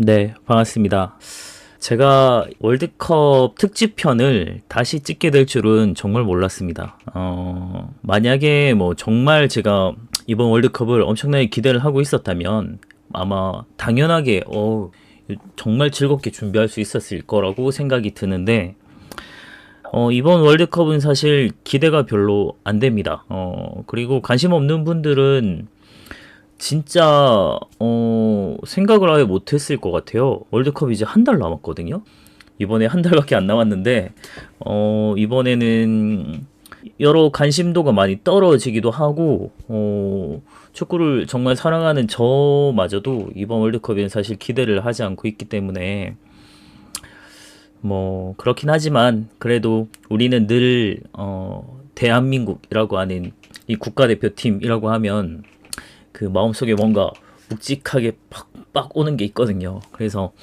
네, 반갑습니다. 제가 월드컵 특집편을 다시 찍게 될 줄은 정말 몰랐습니다. 만약에 뭐 정말 제가 이번 월드컵을 엄청나게 기대를 하고 있었다면 아마 당연하게 정말 즐겁게 준비할 수 있었을 거라고 생각이 드는데 이번 월드컵은 사실 기대가 별로 안 됩니다. 그리고 관심 없는 분들은 진짜 생각을 아예 못했을 것 같아요. 월드컵 이제 한 달 남았거든요. 이번에 한 달밖에 안 남았는데 이번에는 여러 관심도가 많이 떨어지기도 하고 축구를 정말 사랑하는 저마저도 이번 월드컵에는 사실 기대를 하지 않고 있기 때문에 뭐 그렇긴 하지만 그래도 우리는 늘 대한민국이라고 하는 이 국가대표팀이라고 하면 그 마음속에 뭔가 묵직하게 팍팍 오는 게 있거든요. 그래서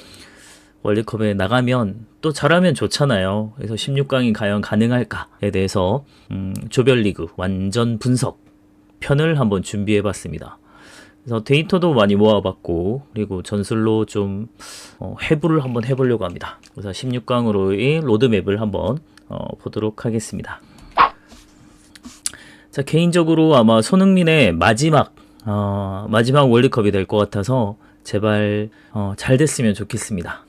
월드컵에 나가면 또 잘하면 좋잖아요. 그래서 16강이 과연 가능할까에 대해서 조별리그 완전 분석 편을 한번 준비해봤습니다. 그래서 데이터도 많이 모아봤고 그리고 전술로 좀 회부를 한번 해보려고 합니다. 그래서 16강으로의 로드맵을 한번 보도록 하겠습니다. 자, 개인적으로 아마 손흥민의 마지막 월드컵이 될 것 같아서 제발 잘 됐으면 좋겠습니다.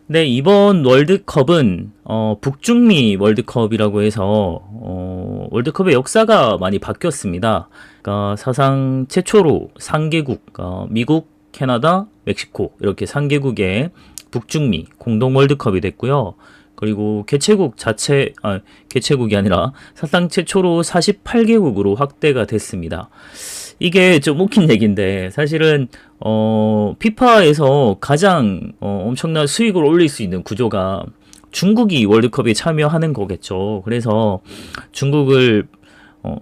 네, 이번 월드컵은 북중미 월드컵이라고 해서 월드컵의 역사가 많이 바뀌었습니다. 그러니까 사상 최초로 3개국, 미국, 캐나다, 멕시코 이렇게 3개국의 북중미 공동 월드컵이 됐고요. 그리고 개최국이 아니라 사상 최초로 48개국으로 확대가 됐습니다. 이게 좀 웃긴 얘기인데 사실은 피파에서 가장 엄청난 수익을 올릴 수 있는 구조가 중국이 월드컵에 참여하는 거겠죠. 그래서 중국을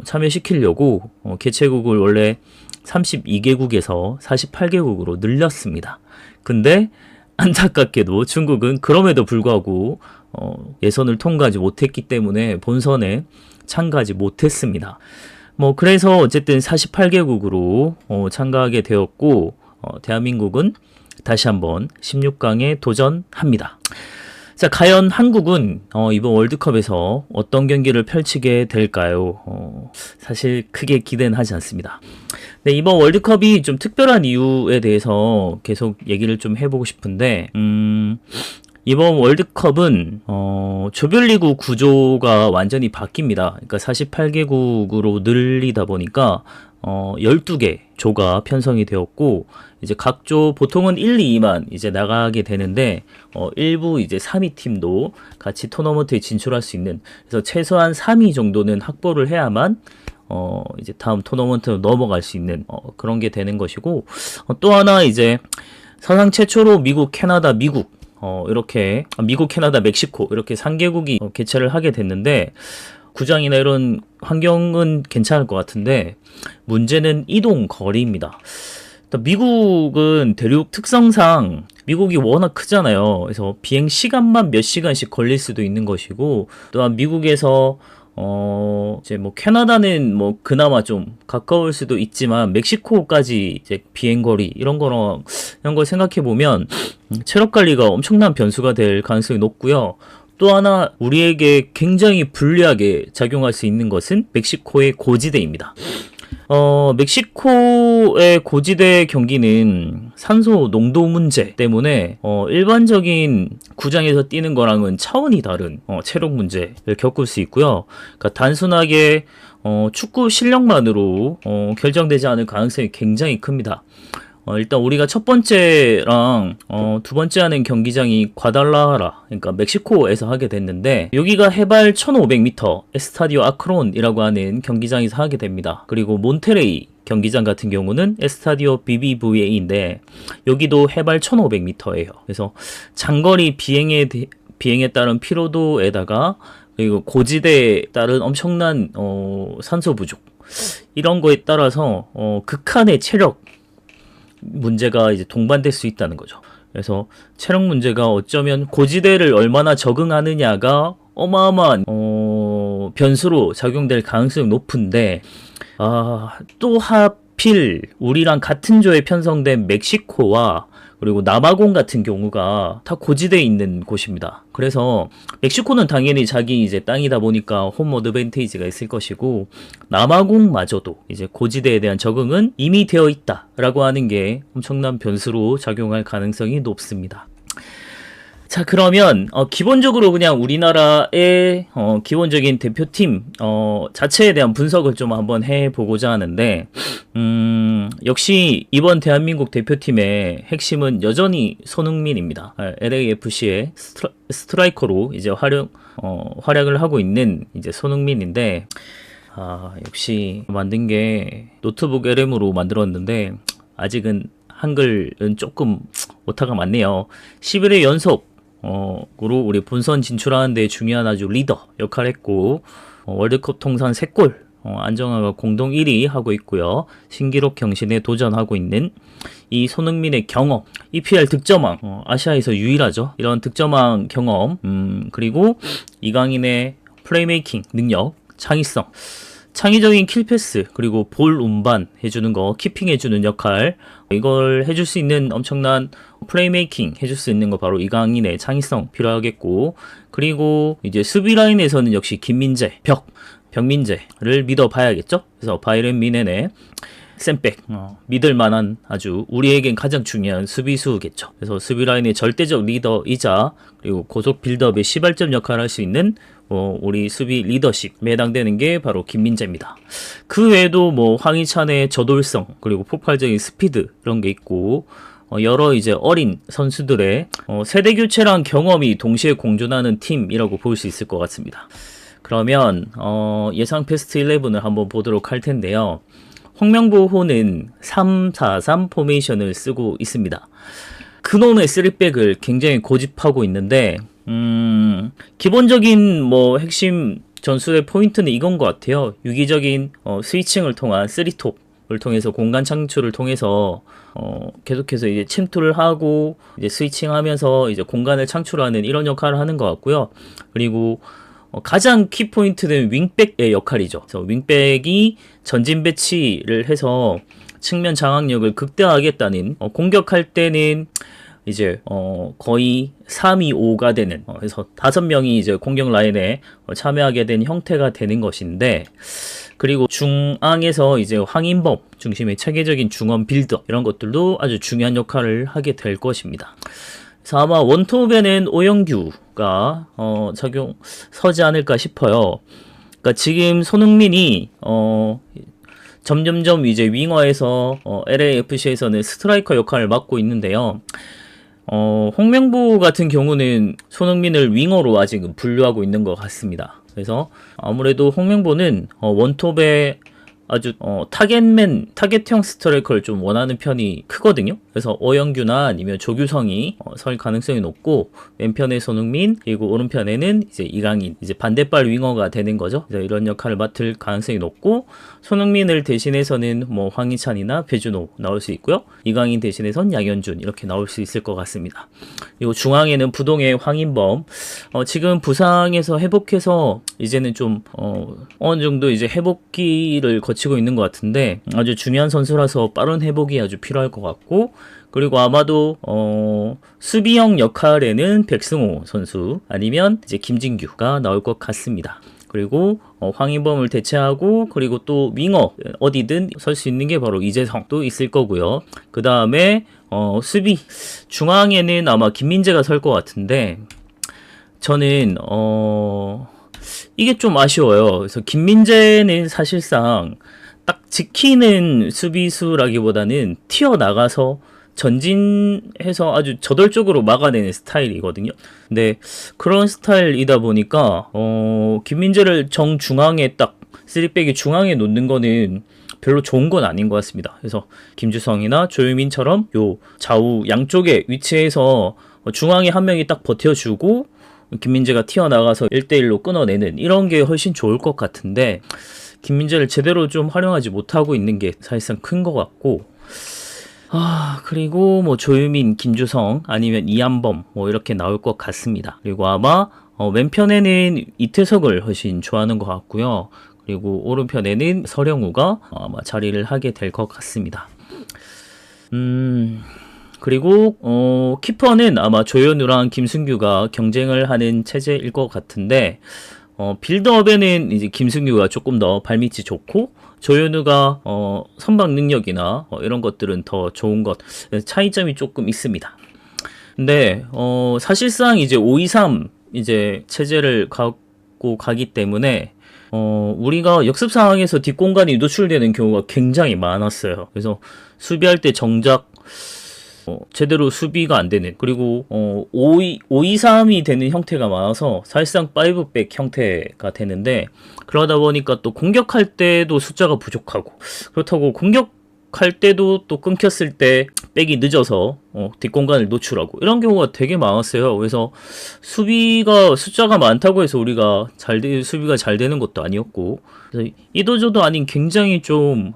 참여시키려고 개최국을 원래 32개국에서 48개국으로 늘렸습니다. 근데 안타깝게도 중국은 그럼에도 불구하고 예선을 통과하지 못했기 때문에 본선에 참가하지 못했습니다. 뭐 그래서 어쨌든 48개국으로 참가하게 되었고 대한민국은 다시 한번 16강에 도전합니다. 자, 과연 한국은 이번 월드컵에서 어떤 경기를 펼치게 될까요? 사실 크게 기대는 하지 않습니다. 네, 이번 월드컵이 좀 특별한 이유에 대해서 계속 얘기를 좀 해보고 싶은데 이번 월드컵은 조별리그 구조가 완전히 바뀝니다. 그러니까 48개국으로 늘리다 보니까 12개 조가 편성이 되었고 이제 각 조 보통은 1, 2만 이제 나가게 되는데 일부 이제 3위 팀도 같이 토너먼트에 진출할 수 있는, 그래서 최소한 3위 정도는 확보를 해야만 이제 다음 토너먼트로 넘어갈 수 있는 그런 게 되는 것이고, 또 하나 이제 사상 최초로 미국, 캐나다, 이렇게 미국, 캐나다, 멕시코 이렇게 3개국이 개최를 하게 됐는데 구장이나 이런 환경은 괜찮을 것 같은데 문제는 이동 거리입니다. 미국은 대륙 특성상 미국이 워낙 크잖아요. 그래서 비행 시간만 몇 시간씩 걸릴 수도 있는 것이고, 또한 미국에서 이제 뭐 캐나다는 뭐 그나마 좀 가까울 수도 있지만 멕시코까지 이제 비행거리 이런 걸 생각해 보면 체력 관리가 엄청난 변수가 될 가능성이 높고요. 또 하나 우리에게 굉장히 불리하게 작용할 수 있는 것은 멕시코의 고지대입니다. 멕시코의 고지대 경기는 산소 농도 문제 때문에 일반적인 구장에서 뛰는 거랑은 차원이 다른 체력 문제를 겪을 수 있고요. 그러니까 단순하게 축구 실력만으로 결정되지 않을 가능성이 굉장히 큽니다. 일단 우리가 첫 번째랑 두 번째 하는 경기장이 과달라하라, 그러니까 멕시코에서 하게 됐는데 여기가 해발 1500m 에스타디오 아크론이라고 하는 경기장에서 하게 됩니다. 그리고 몬테레이 경기장 같은 경우는 에스타디오 BBVA인데 여기도 해발 1500m예요. 그래서 장거리 비행에 따른 피로도에다가 그리고 고지대에 따른 엄청난 산소 부족, 이런 거에 따라서 극한의 체력 문제가 이제 동반될 수 있다는 거죠. 그래서 체력 문제가 어쩌면 고지대를 얼마나 적응하느냐가 어마어마한 변수로 작용될 가능성이 높은데, 또 하필 우리랑 같은 조에 편성된 멕시코와 그리고 남아공 같은 경우가 다 고지대에 있는 곳입니다. 그래서 멕시코는 당연히 자기 이제 땅이다 보니까 홈 어드밴티지가 있을 것이고, 남아공마저도 이제 고지대에 대한 적응은 이미 되어 있다라고 하는 게 엄청난 변수로 작용할 가능성이 높습니다. 자, 그러면 기본적으로 그냥 우리나라의 기본적인 대표팀 자체에 대한 분석을 좀 한번 해보고자 하는데, 역시 이번 대한민국 대표팀의 핵심은 여전히 손흥민입니다. LAFC의 스트라이커로 이제 활약을 하고 있는 이제 손흥민인데, 역시 만든 게 노트북 LM으로 만들었는데 아직은 한글은 조금 오타가 많네요. 11회 연속 으로 우리 본선 진출하는 데 중요한 아주 리더 역할을 했고, 월드컵 통산 3골, 안정화가 공동 1위 하고 있고요. 신기록 경신에 도전하고 있는 이 손흥민의 경험, EPL 득점왕, 아시아에서 유일하죠. 이런 득점왕 경험, 그리고 이강인의 플레이메이킹 능력, 창의성, 창의적인 킬패스, 그리고 볼 운반 해주는 거, 키핑 해주는 역할, 이걸 해줄 수 있는 엄청난 플레이메이킹 해줄 수 있는 거 바로 이강인의 창의성 필요하겠고, 그리고 이제 수비 라인에서는 역시 김민재, 벽민재를 믿어봐야겠죠. 그래서 바이런 미넨의 쌤백, 믿을 만한 아주 우리에겐 가장 중요한 수비수겠죠. 그래서 수비 라인의 절대적 리더이자 그리고 고속 빌드업의 시발점 역할을 할 수 있는 우리 수비 리더십에 해당되는 게 바로 김민재입니다. 그 외에도 뭐 황희찬의 저돌성, 그리고 폭발적인 스피드 이런 게 있고, 여러 이제 어린 선수들의 세대 교체랑 경험이 동시에 공존하는 팀이라고 볼 수 있을 것 같습니다. 그러면 예상 베스트 11을 한번 보도록 할 텐데요. 홍명보호는 3-4-3 포메이션을 쓰고 있습니다. 그놈의 3백을 굉장히 고집하고 있는데, 기본적인 뭐 핵심 전술의 포인트는 이건 것 같아요. 유기적인 스위칭을 통한 3톱을 통해서 공간 창출을 통해서 계속해서 이제 침투를 하고 이제 스위칭하면서 이제 공간을 창출하는 이런 역할을 하는 것 같고요. 그리고 가장 키포인트는 윙백의 역할이죠. 그래서 윙백이 전진 배치를 해서 측면 장악력을 극대화하겠다는, 공격할 때는 이제 거의 3-2-5가 되는, 그래서 5명이 이제 공격 라인에 참여하게 된 형태가 되는 것인데, 그리고 중앙에서 이제 황인범 중심의 체계적인 중원 빌더 이런 것들도 아주 중요한 역할을 하게 될 것입니다. 그래서 아마 원톱에는 오영규가 서지 않을까 싶어요. 그러니까 지금 손흥민이 점점점 이제 윙어에서 LAFC에서는 스트라이커 역할을 맡고 있는데요. 홍명보 같은 경우는 손흥민을 윙어로 아직은 분류하고 있는 것 같습니다. 그래서 아무래도 홍명보는 원톱에 아주 타겟형 스트라이커를 좀 원하는 편이 크거든요. 그래서 오영규나 아니면 조규성이 설 가능성이 높고, 왼편에 손흥민, 그리고 오른편에는 이제 이강인, 이제 반대발 윙어가 되는 거죠. 이런 역할을 맡을 가능성이 높고, 손흥민을 대신해서는 뭐 황희찬이나 배준호 나올 수 있고요. 이강인 대신해선 양현준 이렇게 나올 수 있을 것 같습니다. 그리고 중앙에는 부동의 황인범, 지금 부상에서 회복해서 이제는 좀 어느 정도 이제 회복기를 거치고 있는 것 같은데, 아주 중요한 선수라서 빠른 회복이 아주 필요할 것 같고, 그리고 아마도 수비형 역할에는 백승호 선수 아니면 이제 김진규가 나올 것 같습니다. 그리고 황인범을 대체하고, 그리고 또 윙어 어디든 설 수 있는 게 바로 이재성도 있을 거고요. 그 다음에 수비 중앙에는 아마 김민재가 설 것 같은데, 저는 이게 좀 아쉬워요. 그래서 김민재는 사실상 딱 지키는 수비수라기보다는 튀어나가서 전진해서 아주 저돌적으로 막아내는 스타일이거든요. 근데 그런 스타일이다 보니까 김민재를 정중앙에 딱 3백이 중앙에 놓는 거는 별로 좋은 건 아닌 것 같습니다. 그래서 김주성이나 조유민처럼 요 좌우 양쪽에 위치해서 중앙에 한 명이 딱 버텨주고 김민재가 튀어나가서 1대1로 끊어내는 이런 게 훨씬 좋을 것 같은데, 김민재를 제대로 좀 활용하지 못하고 있는 게 사실상 큰 것 같고, 그리고 뭐 조유민, 김주성 아니면 이한범 뭐 이렇게 나올 것 같습니다. 그리고 아마 왼편에는 이태석을 훨씬 좋아하는 것 같고요. 그리고 오른편에는 서령우가 아마 자리를 하게 될 것 같습니다. 그리고 키퍼는 아마 조현우랑 김승규가 경쟁을 하는 체제일 것 같은데 빌드업에는 이제 김승규가 조금 더 발밑이 좋고 조현우가 선방 능력이나 이런 것들은 더 좋은 것 차이점이 조금 있습니다. 근데 사실상 이제 5-2-3 이제 체제를 갖고 가기 때문에 우리가 역습 상황에서 뒷공간이 노출되는 경우가 굉장히 많았어요. 그래서 수비할 때 정작 제대로 수비가 안 되는, 그리고 5-2-3이 되는 형태가 많아서 사실상 5백 형태가 되는데, 그러다 보니까 또 공격할 때도 숫자가 부족하고, 그렇다고 공격할 때도 또 끊겼을 때 백이 늦어서 뒷공간을 노출하고 이런 경우가 되게 많았어요. 그래서 수비가 숫자가 많다고 해서 우리가 수비가 잘 되는 것도 아니었고, 그래서 이도저도 아닌 굉장히 좀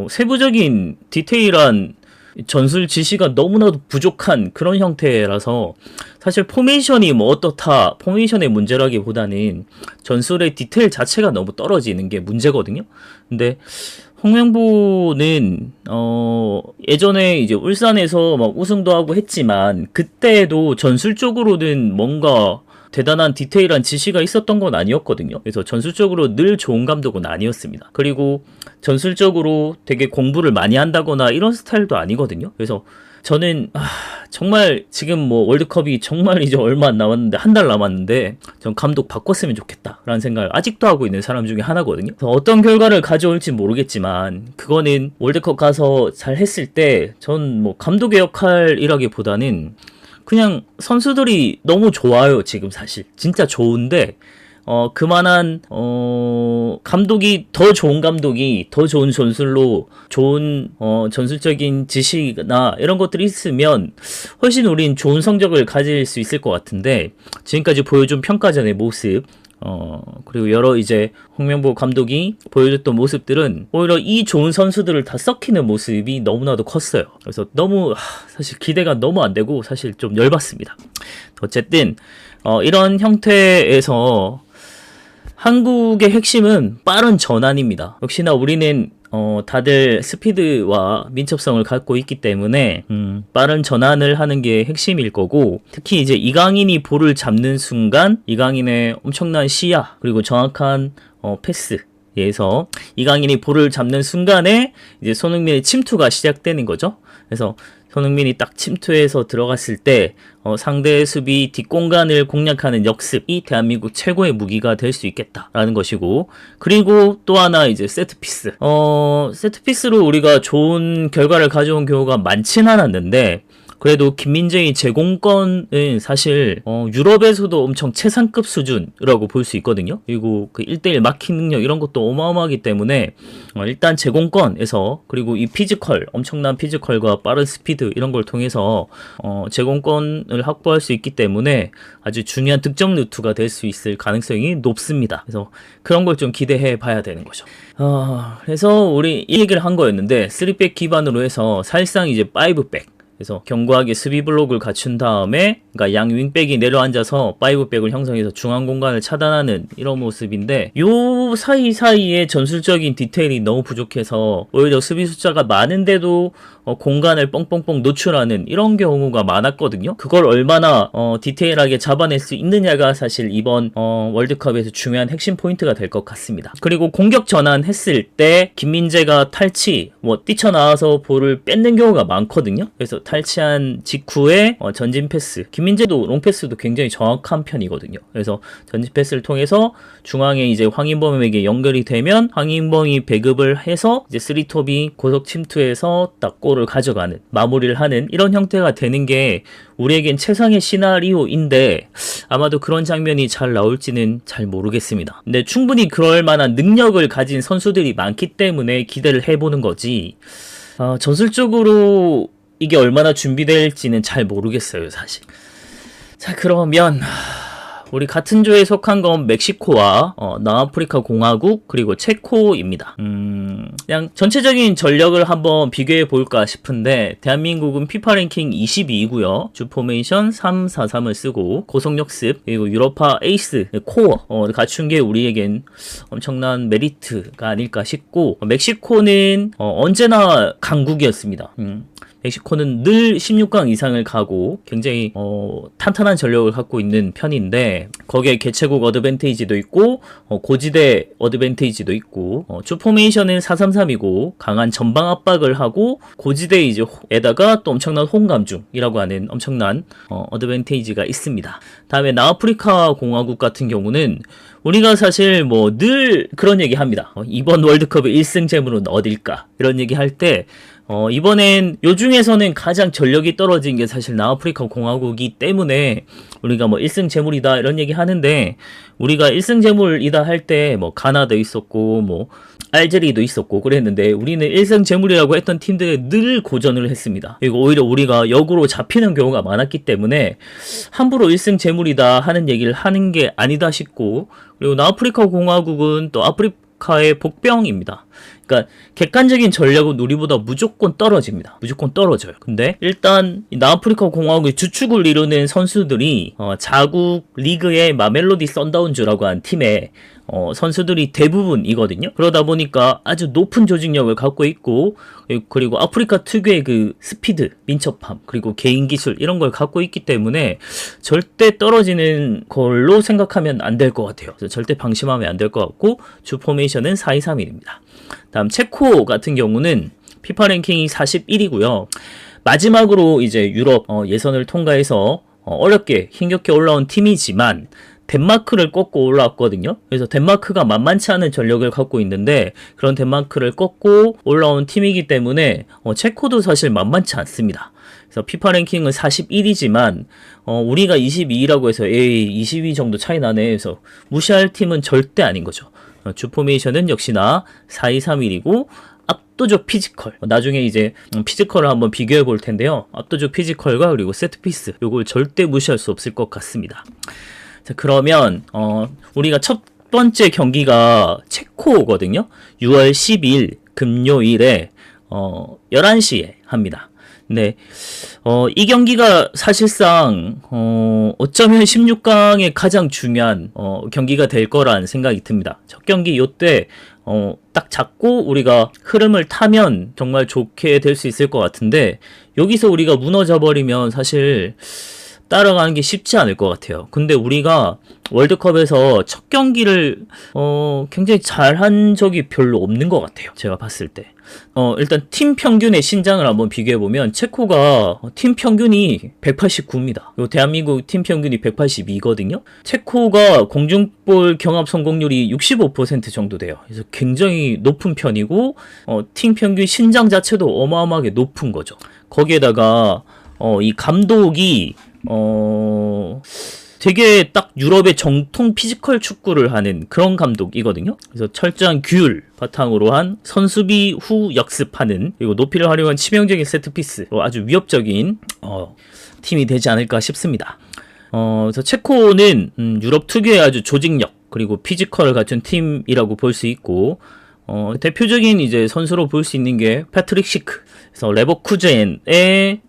세부적인 디테일한 전술 지시가 너무나도 부족한 그런 형태라서, 사실 포메이션이 뭐 어떻다, 포메이션의 문제라기보다는 전술의 디테일 자체가 너무 떨어지는 게 문제거든요. 근데 홍명보는 예전에 이제 울산에서 막 우승도 하고 했지만, 그때도 전술적으로는 뭔가 대단한 디테일한 지시가 있었던 건 아니었거든요. 그래서 전술적으로 늘 좋은 감독은 아니었습니다. 그리고 전술적으로 되게 공부를 많이 한다거나 이런 스타일도 아니거든요. 그래서 저는 정말 지금 뭐 월드컵이 정말 이제 얼마 안 남았는데, 한 달 남았는데 전 감독 바꿨으면 좋겠다 라는 생각을 아직도 하고 있는 사람 중에 하나거든요. 그래서 어떤 결과를 가져올지 모르겠지만, 그거는 월드컵 가서 잘 했을 때 전 뭐 감독의 역할이라기보다는 그냥 선수들이 너무 좋아요. 지금 사실 진짜 좋은데 그만한 감독이, 더 좋은 감독이 더 좋은 전술로 좋은 전술적인 지시나 이런 것들이 있으면 훨씬 우린 좋은 성적을 가질 수 있을 것 같은데, 지금까지 보여준 평가전의 모습, 그리고 여러 이제 홍명보 감독이 보여줬던 모습들은 오히려 이 좋은 선수들을 다 썩히는 모습이 너무나도 컸어요. 그래서 너무 사실 기대가 너무 안 되고 사실 좀 열받습니다. 어쨌든 이런 형태에서 한국의 핵심은 빠른 전환입니다. 역시나 우리는 다들 스피드와 민첩성을 갖고 있기 때문에 빠른 전환을 하는 게 핵심일 거고, 특히 이제 이강인이 볼을 잡는 순간 이강인의 엄청난 시야 그리고 정확한 패스에서 이강인이 볼을 잡는 순간에 이제 손흥민의 침투가 시작되는 거죠. 그래서 손흥민이 딱 침투해서 들어갔을 때 상대 수비 뒷공간을 공략하는 역습이 대한민국 최고의 무기가 될 수 있겠다라는 것이고, 그리고 또 하나 이제 세트피스. 세트피스로 우리가 좋은 결과를 가져온 경우가 많진 않았는데, 그래도 김민재의 제공권은 사실 유럽에서도 엄청 최상급 수준이라고 볼 수 있거든요. 그리고 그 1대1 마킹 능력 이런 것도 어마어마하기 때문에 일단 제공권에서, 그리고 이 피지컬, 엄청난 피지컬과 빠른 스피드 이런 걸 통해서 제공권을 확보할 수 있기 때문에 아주 중요한 득점 루트가 될 수 있을 가능성이 높습니다. 그래서 그런 걸 좀 기대해 봐야 되는 거죠. 그래서 우리 이 얘기를 한 거였는데, 3백 기반으로 해서 사실상 이제 5백, 그래서 견고하게 수비 블록을 갖춘 다음에, 그러니까 양 윙백이 내려앉아서 5백을 형성해서 중앙 공간을 차단하는 이런 모습인데, 요 사이사이에 전술적인 디테일이 너무 부족해서 오히려 수비 숫자가 많은데도 공간을 뻥뻥뻥 노출하는 이런 경우가 많았거든요. 그걸 얼마나 디테일하게 잡아낼 수 있느냐가 사실 이번 월드컵에서 중요한 핵심 포인트가 될 것 같습니다. 그리고 공격 전환했을 때 김민재가 탈치, 뛰쳐나와서 볼을 뺏는 경우가 많거든요. 그래서 탈취한 직후에 전진 패스, 김민재도 롱패스도 굉장히 정확한 편이거든요. 그래서 전진 패스를 통해서 중앙에 이제 황인범에게 연결이 되면 황인범이 배급을 해서 이제 쓰리톱이 고속 침투해서 딱 골을 가져가는, 마무리를 하는 이런 형태가 되는 게 우리에겐 최상의 시나리오인데, 아마도 그런 장면이 잘 나올지는 잘 모르겠습니다. 근데 충분히 그럴 만한 능력을 가진 선수들이 많기 때문에 기대를 해보는 거지, 전술적으로 이게 얼마나 준비될지는 잘 모르겠어요, 사실. 자, 그러면 우리 같은 조에 속한 건 멕시코와 남아프리카 공화국 그리고 체코입니다. 그냥 전체적인 전력을 한번 비교해 볼까 싶은데, 대한민국은 피파 랭킹 22위고요. 주 포메이션 3-4-3을 쓰고 고속역습 그리고 유로파 에이스 코어 갖춘 게 우리에겐 엄청난 메리트가 아닐까 싶고, 멕시코는 언제나 강국이었습니다. 멕시코는 늘 16강 이상을 가고 굉장히 탄탄한 전력을 갖고 있는 편인데 거기에 개최국 어드밴테이지도 있고 고지대 어드밴테이지도 있고 주포메이션은 4-3-3이고 강한 전방 압박을 하고 고지대 이제 에다가 또 엄청난 홍감중이라고 하는 엄청난 어드밴테이지가 있습니다. 다음에 남아프리카 공화국 같은 경우는 우리가 사실 뭐 늘 그런 얘기 합니다. 이번 월드컵의 1승 재물은 어딜까? 이런 얘기 할 때 이번엔 요 중에서는 가장 전력이 떨어진 게 사실 남아프리카 공화국이기 때문에 우리가 뭐 1승 재물이다 이런 얘기 하는데 우리가 1승 재물이다 할 때 뭐 가나도 있었고 뭐 알제리도 있었고 그랬는데 우리는 1승 재물이라고 했던 팀들에 늘 고전을 했습니다. 그리고 오히려 우리가 역으로 잡히는 경우가 많았기 때문에 함부로 1승 재물이다 하는 얘기를 하는 게 아니다 싶고 그리고 남아프리카 공화국은 또 아프리카의 복병입니다. 그러니까 객관적인 전략은 우리보다 무조건 떨어집니다. 무조건 떨어져요. 근데 일단 남아프리카 공화국의 주축을 이루는 선수들이 자국 리그의 마멜로디 선다운즈라고 한 팀의 선수들이 대부분이거든요. 그러다 보니까 아주 높은 조직력을 갖고 있고 그리고 아프리카 특유의 그 스피드, 민첩함, 그리고 개인 기술 이런 걸 갖고 있기 때문에 절대 떨어지는 걸로 생각하면 안 될 것 같아요. 그래서 절대 방심하면 안 될 것 같고 주 포메이션은 4-2-3-1입니다. 다음 체코 같은 경우는 피파 랭킹이 41이고요. 마지막으로 이제 유럽 예선을 통과해서 어렵게 힘겹게 올라온 팀이지만 덴마크를 꺾고 올라왔거든요. 그래서 덴마크가 만만치 않은 전력을 갖고 있는데 그런 덴마크를 꺾고 올라온 팀이기 때문에 체코도 사실 만만치 않습니다. 그래서 피파 랭킹은 41이지만 우리가 22라고 해서 22 정도 차이 나네 해서 무시할 팀은 절대 아닌 거죠. 주 포메이션은 역시나 4-2-3-1이고 압도적 피지컬, 나중에 이제 피지컬을 한번 비교해 볼 텐데요. 압도적 피지컬과 그리고 세트피스 요걸 절대 무시할 수 없을 것 같습니다. 자, 그러면 우리가 첫 번째 경기가 체코거든요. 6월 10일 금요일에 11시에 합니다. 네, 이 경기가 사실상 어쩌면 16강의 가장 중요한 경기가 될 거란 생각이 듭니다. 첫 경기 요때 딱 잡고 우리가 흐름을 타면 정말 좋게 될 수 있을 것 같은데 여기서 우리가 무너져 버리면 사실 따라가는 게 쉽지 않을 것 같아요. 근데 우리가 월드컵에서 첫 경기를 굉장히 잘한 적이 별로 없는 것 같아요. 제가 봤을 때. 일단 팀 평균의 신장을 한번 비교해보면 체코가 팀 평균이 189입니다. 대한민국 팀 평균이 182거든요. 체코가 공중볼 경합 성공률이 65% 정도 돼요. 그래서 굉장히 높은 편이고 팀 평균 신장 자체도 어마어마하게 높은 거죠. 거기에다가 이 감독이 되게 딱 유럽의 정통 피지컬 축구를 하는 그런 감독이거든요. 그래서 철저한 규율 바탕으로 한 선수비 후 역습하는 그리고 높이를 활용한 치명적인 세트피스 아주 위협적인 팀이 되지 않을까 싶습니다. 그래서 체코는 유럽 특유의 아주 조직력 그리고 피지컬을 갖춘 팀이라고 볼 수 있고 대표적인 이제 선수로 볼 수 있는 게 패트릭 시크. 그래서 레버쿠젠의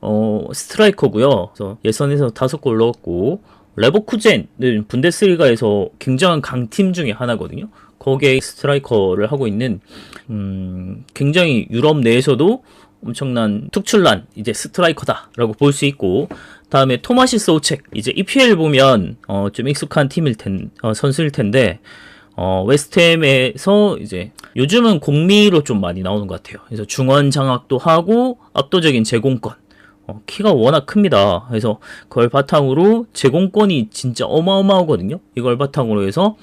스트라이커고요. 그래서 예선에서 5골 넣었고 레버쿠젠은 분데스리가에서 굉장한 강팀 중에 하나거든요. 거기에 스트라이커를 하고 있는 굉장히 유럽 내에서도 엄청난 특출난 이제 스트라이커다라고 볼 수 있고 다음에 토마시 소우책 이제 EPL 보면 좀 익숙한 선수일 텐데 웨스트햄에서 이제 요즘은 공미로 좀 많이 나오는 것 같아요. 그래서 중원 장악도 하고 압도적인 제공권. 키가 워낙 큽니다. 그래서 그걸 바탕으로 제공권이 진짜 어마어마하거든요. 이걸 바탕으로 해서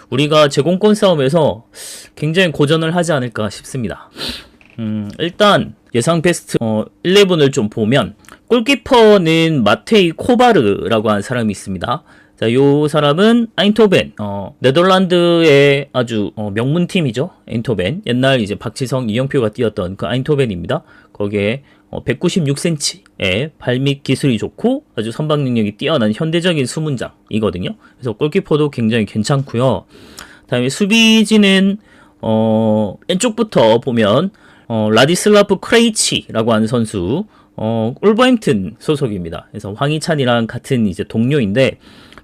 우리가 제공권 싸움에서 굉장히 고전을 하지 않을까 싶습니다. 일단 예상 베스트 11을 좀 보면 골키퍼는 마테이 코바르라고 하는 사람이 있습니다. 자, 요 사람은 아인토벤, 네덜란드의 아주 명문팀이죠. 아인토벤. 옛날 이제 박지성, 이영표가 뛰었던 그 아인토벤입니다. 거기에 196cm의 발밑 기술이 좋고 아주 선방 능력이 뛰어난 현대적인 수문장이거든요. 그래서 골키퍼도 굉장히 괜찮고요. 다음에 수비진은 왼쪽부터 보면 라디슬라프 크레이치라고 하는 선수, 울버햄튼 소속입니다. 그래서 황희찬이랑 같은 이제 동료인데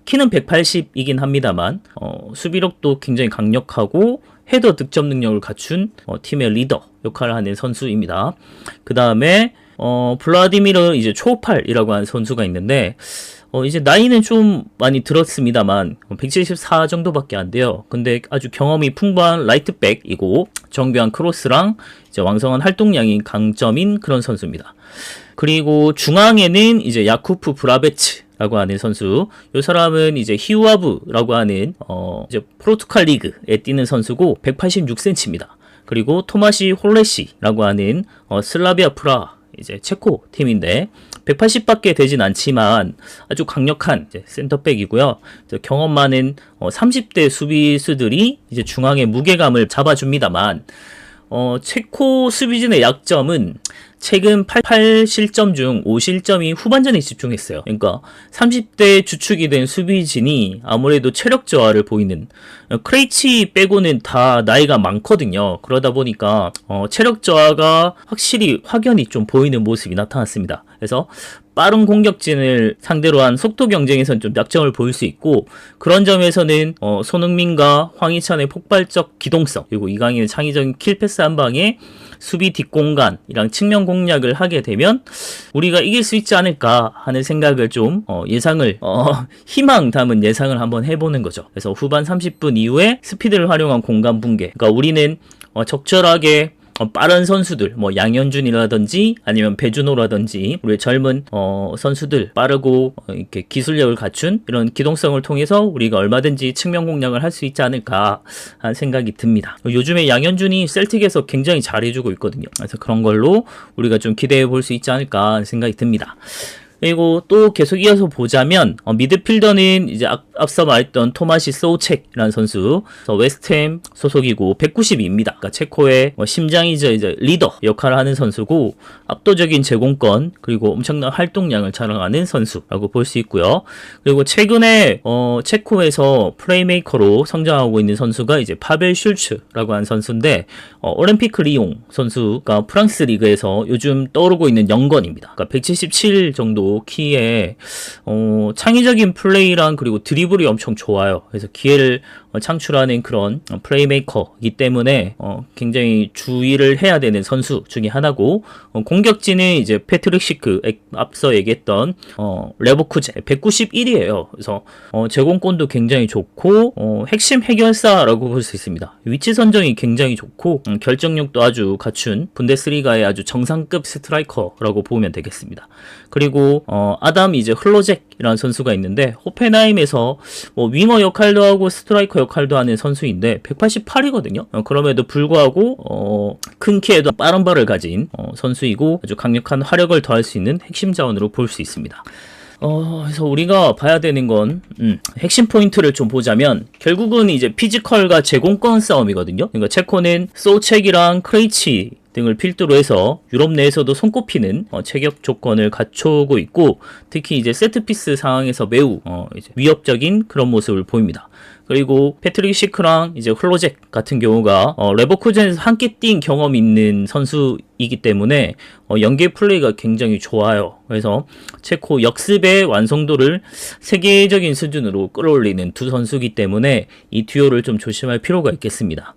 키는 180이긴 합니다만 수비력도 굉장히 강력하고 헤더 득점 능력을 갖춘 팀의 리더 역할을 하는 선수입니다. 그 다음에 블라디미르 이제 초팔이라고 하는 선수가 있는데 이제 나이는 좀 많이 들었습니다만 174 정도밖에 안 돼요. 근데 아주 경험이 풍부한 라이트백이고 정교한 크로스랑 이제 왕성한 활동량이 강점인 그런 선수입니다. 그리고 중앙에는 이제 야쿠프 브라베츠라고 하는 선수. 이 사람은 이제 히우아브라고 하는 이제 포르투갈 리그에 뛰는 선수고 186cm입니다. 그리고 토마시 홀레시라고 하는 슬라비아 프라 이제 체코 팀인데 180밖에 되진 않지만 아주 강력한 이제 센터백이고요. 경험 많은 30대 수비수들이 이제 중앙의 무게감을 잡아줍니다만 체코 수비진의 약점은 최근 8실점 중 5실점이 후반전에 집중했어요. 그러니까 30대 주축이 된 수비진이 아무래도 체력 저하를 보이는, 크레이치 빼고는 다 나이가 많거든요. 그러다 보니까 체력 저하가 확실히 확연히 좀 보이는 모습이 나타났습니다. 그래서 빠른 공격진을 상대로 한 속도 경쟁에서는 좀 약점을 보일 수 있고, 그런 점에서는 손흥민과 황희찬의 폭발적 기동성, 그리고 이강인의 창의적인 킬패스 한 방에 수비 뒷공간이랑 측면 공략을 하게 되면 우리가 이길 수 있지 않을까 하는 생각을 좀 예상을 희망 담은 예상을 한번 해보는 거죠. 그래서 후반 30분 이후에 스피드를 활용한 공간 붕괴, 그러니까 우리는 적절하게 빠른 선수들, 뭐 양현준이라든지 아니면 배준호라든지 우리 젊은 선수들, 빠르고 이렇게 기술력을 갖춘 이런 기동성을 통해서 우리가 얼마든지 측면 공략을 할 수 있지 않을까 하는 생각이 듭니다. 요즘에 양현준이 셀틱에서 굉장히 잘해주고 있거든요. 그래서 그런 걸로 우리가 좀 기대해 볼 수 있지 않을까 하는 생각이 듭니다. 그리고 또 계속 이어서 보자면 미드필더는 이제 앞서 말했던 토마시 소우첵이라는 선수, 웨스트햄 소속이고 192입니다. 그러니까 체코의 심장이자 이제 리더 역할을 하는 선수고 압도적인 제공권 그리고 엄청난 활동량을 자랑하는 선수라고 볼 수 있고요. 그리고 최근에 체코에서 플레이메이커로 성장하고 있는 선수가 이제 파벨 슐츠라고 하는 선수인데 올림피크 리옹 선수가 프랑스 리그에서 요즘 떠오르고 있는 영건입니다. 그러니까 177 정도 키에 창의적인 플레이랑 그리고 드리블이 엄청 좋아요. 그래서 기회를 창출하는 그런 플레이메이커이기 때문에 굉장히 주의를 해야 되는 선수 중에 하나고, 공격진은 이제 패트릭 시크, 앞서 얘기했던 레버쿠젠 191이에요. 그래서 제공권도 굉장히 좋고 핵심 해결사라고 볼 수 있습니다. 위치 선정이 굉장히 좋고 결정력도 아주 갖춘 분데스리가의 아주 정상급 스트라이커라고 보면 되겠습니다. 그리고 아담 이제 흘로잭이라는 선수가 있는데 호펜하임에서 윙어 역할도 하고 스트라이커 역할도 하는 선수인데 188이거든요. 그럼에도 불구하고 큰 키에도 빠른 발을 가진 선수이고 아주 강력한 화력을 더할 수 있는 핵심 자원으로 볼 수 있습니다. 그래서 우리가 봐야 되는 건 핵심 포인트를 좀 보자면 결국은 이제 피지컬과 제공권 싸움이거든요. 그러니까 체코는 소우첵이랑 크레이치 등을 필두로 해서 유럽 내에서도 손꼽히는 체격 조건을 갖추고 있고, 특히 이제 세트피스 상황에서 매우 이제 위협적인 그런 모습을 보입니다. 그리고 패트릭 시크랑 이제 흘로잭 같은 경우가 레버쿠젠에서 함께 뛴 경험이 있는 선수이기 때문에 연계 플레이가 굉장히 좋아요. 그래서 체코 역습의 완성도를 세계적인 수준으로 끌어올리는 두 선수이기 때문에 이 듀오를 좀 조심할 필요가 있겠습니다.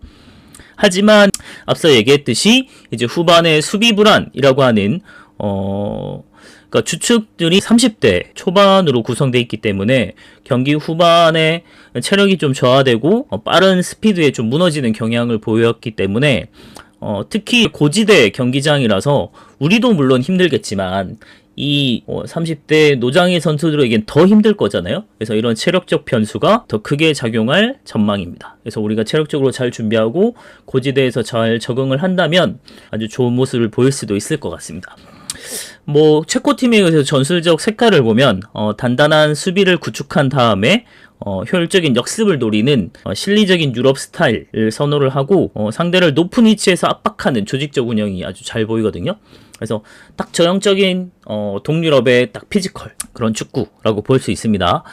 하지만 앞서 얘기했듯이 이제 후반에 수비 불안이라고 하는 그러니까 주축들이 30대 초반으로 구성되어 있기 때문에 경기 후반에 체력이 좀 저하되고 빠른 스피드에 좀 무너지는 경향을 보였기 때문에 특히 고지대 경기장이라서 우리도 물론 힘들겠지만 이 30대 노장의 선수들에겐 더 힘들 거잖아요. 그래서 이런 체력적 변수가 더 크게 작용할 전망입니다. 그래서 우리가 체력적으로 잘 준비하고 고지대에서 잘 적응을 한다면 아주 좋은 모습을 보일 수도 있을 것 같습니다. 체코팀에 의해서 전술적 색깔을 보면 단단한 수비를 구축한 다음에 효율적인 역습을 노리는 실리적인 유럽 스타일을 선호를 하고 상대를 높은 위치에서 압박하는 조직적 운영이 아주 잘 보이거든요. 그래서 딱 전형적인 동유럽의 딱 피지컬 그런 축구라고 볼 수 있습니다.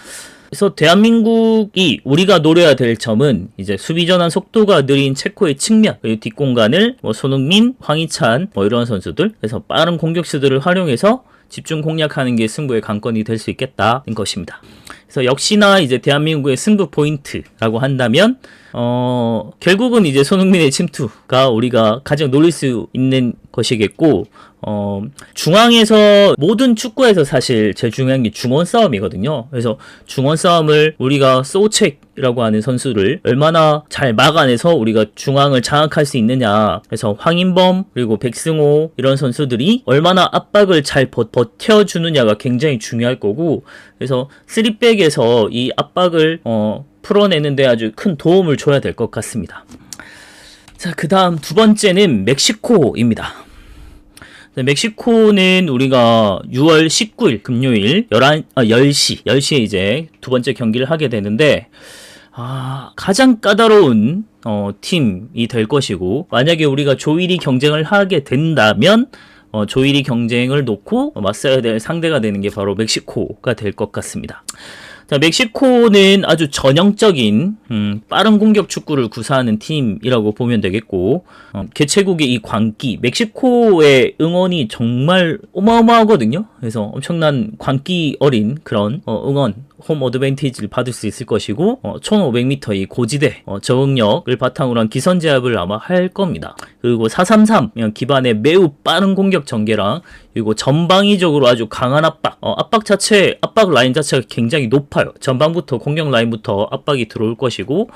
그래서 대한민국이 우리가 노려야 될 점은 이제 수비 전환 속도가 느린 체코의 측면 그리고 뒷공간을 손흥민, 황희찬 이런 선수들, 그래서 빠른 공격수들을 활용해서 집중 공략하는 게 승부의 관건이 될 수 있겠다는 것입니다. 그래서 역시나 이제 대한민국의 승부 포인트라고 한다면 결국은 이제 손흥민의 침투가 우리가 가장 노릴 수 있는 것이겠고, 중앙에서 모든 축구에서 사실 제일 중요한 게 중원 싸움이거든요. 그래서 중원 싸움을 우리가 소우책이라고 하는 선수를 얼마나 잘 막아내서 우리가 중앙을 장악할 수 있느냐. 그래서 황인범 그리고 백승호 이런 선수들이 얼마나 압박을 잘 버텨주느냐가 굉장히 중요할 거고, 그래서 3백에서 이 압박을 풀어내는데 아주 큰 도움을 줘야 될 것 같습니다. 자, 그 다음 두 번째는 멕시코입니다. 멕시코는 우리가 6월 19일 금요일 10시에 이제 두 번째 경기를 하게 되는데, 가장 까다로운 팀이 될 것이고, 만약에 우리가 조 1위 경쟁을 하게 된다면 조 1위 경쟁을 놓고 맞서야 될 상대가 되는 게 바로 멕시코가 될 것 같습니다. 자, 멕시코는 아주 전형적인 빠른 공격 축구를 구사하는 팀이라고 보면 되겠고, 개최국의 이 광기, 멕시코의 응원이 정말 어마어마하거든요. 그래서 엄청난 광기 어린 그런 응원, 홈 어드밴티지를 받을 수 있을 것이고, 1500m 이 고지대 적응력을 바탕으로 한 기선제압을 아마 할 겁니다. 그리고 433 기반의 매우 빠른 공격 전개랑, 그리고 전방위적으로 아주 강한 압박 라인 자체가 굉장히 높아요. 전방부터 공격 라인부터 압박이 들어올 것이고,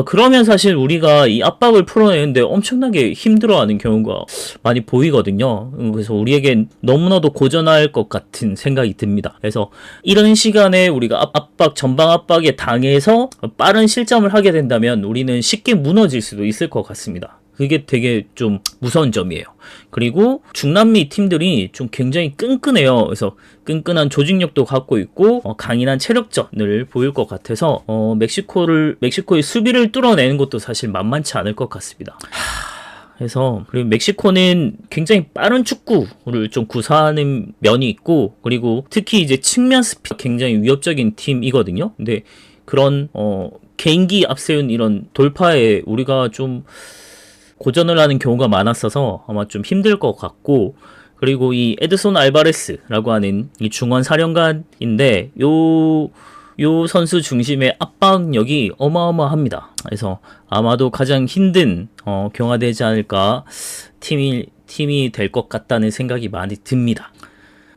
그러면 사실 우리가 이 압박을 풀어내는데 엄청나게 힘들어하는 경우가 많이 보이거든요. 그래서 우리에겐 너무나도 고전할 것 같은 생각이 듭니다. 그래서 이런 시간에 우리가 전방 압박에 당해서 빠른 실점을 하게 된다면 우리는 쉽게 무너질 수도 있을 것 같습니다. 그게 되게 좀 무서운 점이에요. 그리고 중남미 팀들이 좀 굉장히 끈끈해요. 그래서 끈끈한 조직력도 갖고 있고 강인한 체력전을 보일 것 같아서 멕시코의 수비를 뚫어내는 것도 사실 만만치 않을 것 같습니다. 그래서 그리고 멕시코는 굉장히 빠른 축구를 좀 구사하는 면이 있고, 그리고 특히 이제 측면 스피드가 굉장히 위협적인 팀이거든요. 근데 그런 개인기 앞세운 이런 돌파에 우리가 좀 고전을 하는 경우가 많았어서 아마 좀 힘들 것 같고, 그리고 이 에드손 알바레스라고 하는 이 중원 사령관인데 요 선수 중심의 압박력이 어마어마합니다. 그래서 아마도 가장 힘든 경화되지 않을까 팀이 될 것 같다는 생각이 많이 듭니다.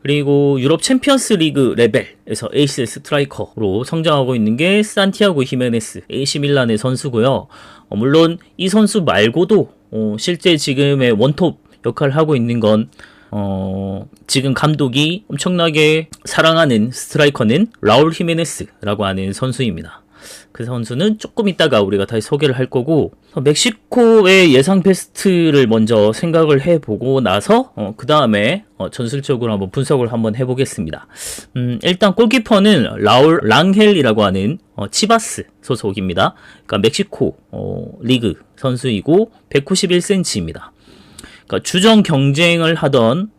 그리고 유럽 챔피언스 리그 레벨에서 에이스 스트라이커로 성장하고 있는 게 산티아고 히메네스, AC 밀란의 선수고요. 물론 이 선수 말고도 실제 지금의 원톱 역할을 하고 있는 건 지금 감독이 엄청나게 사랑하는 스트라이커는 라울 히메네스라고 하는 선수입니다. 그 선수는 조금 있다가 우리가 다시 소개를 할 거고, 멕시코의 예상 베스트를 먼저 생각을 해보고 나서 그 다음에 전술적으로 한번 분석을 한번 해보겠습니다. 일단 골키퍼는 라울 랑헬이라고 하는 치바스 소속입니다. 그러니까 멕시코 리그 선수이고 191cm입니다. 그러니까 주전 경쟁을 하던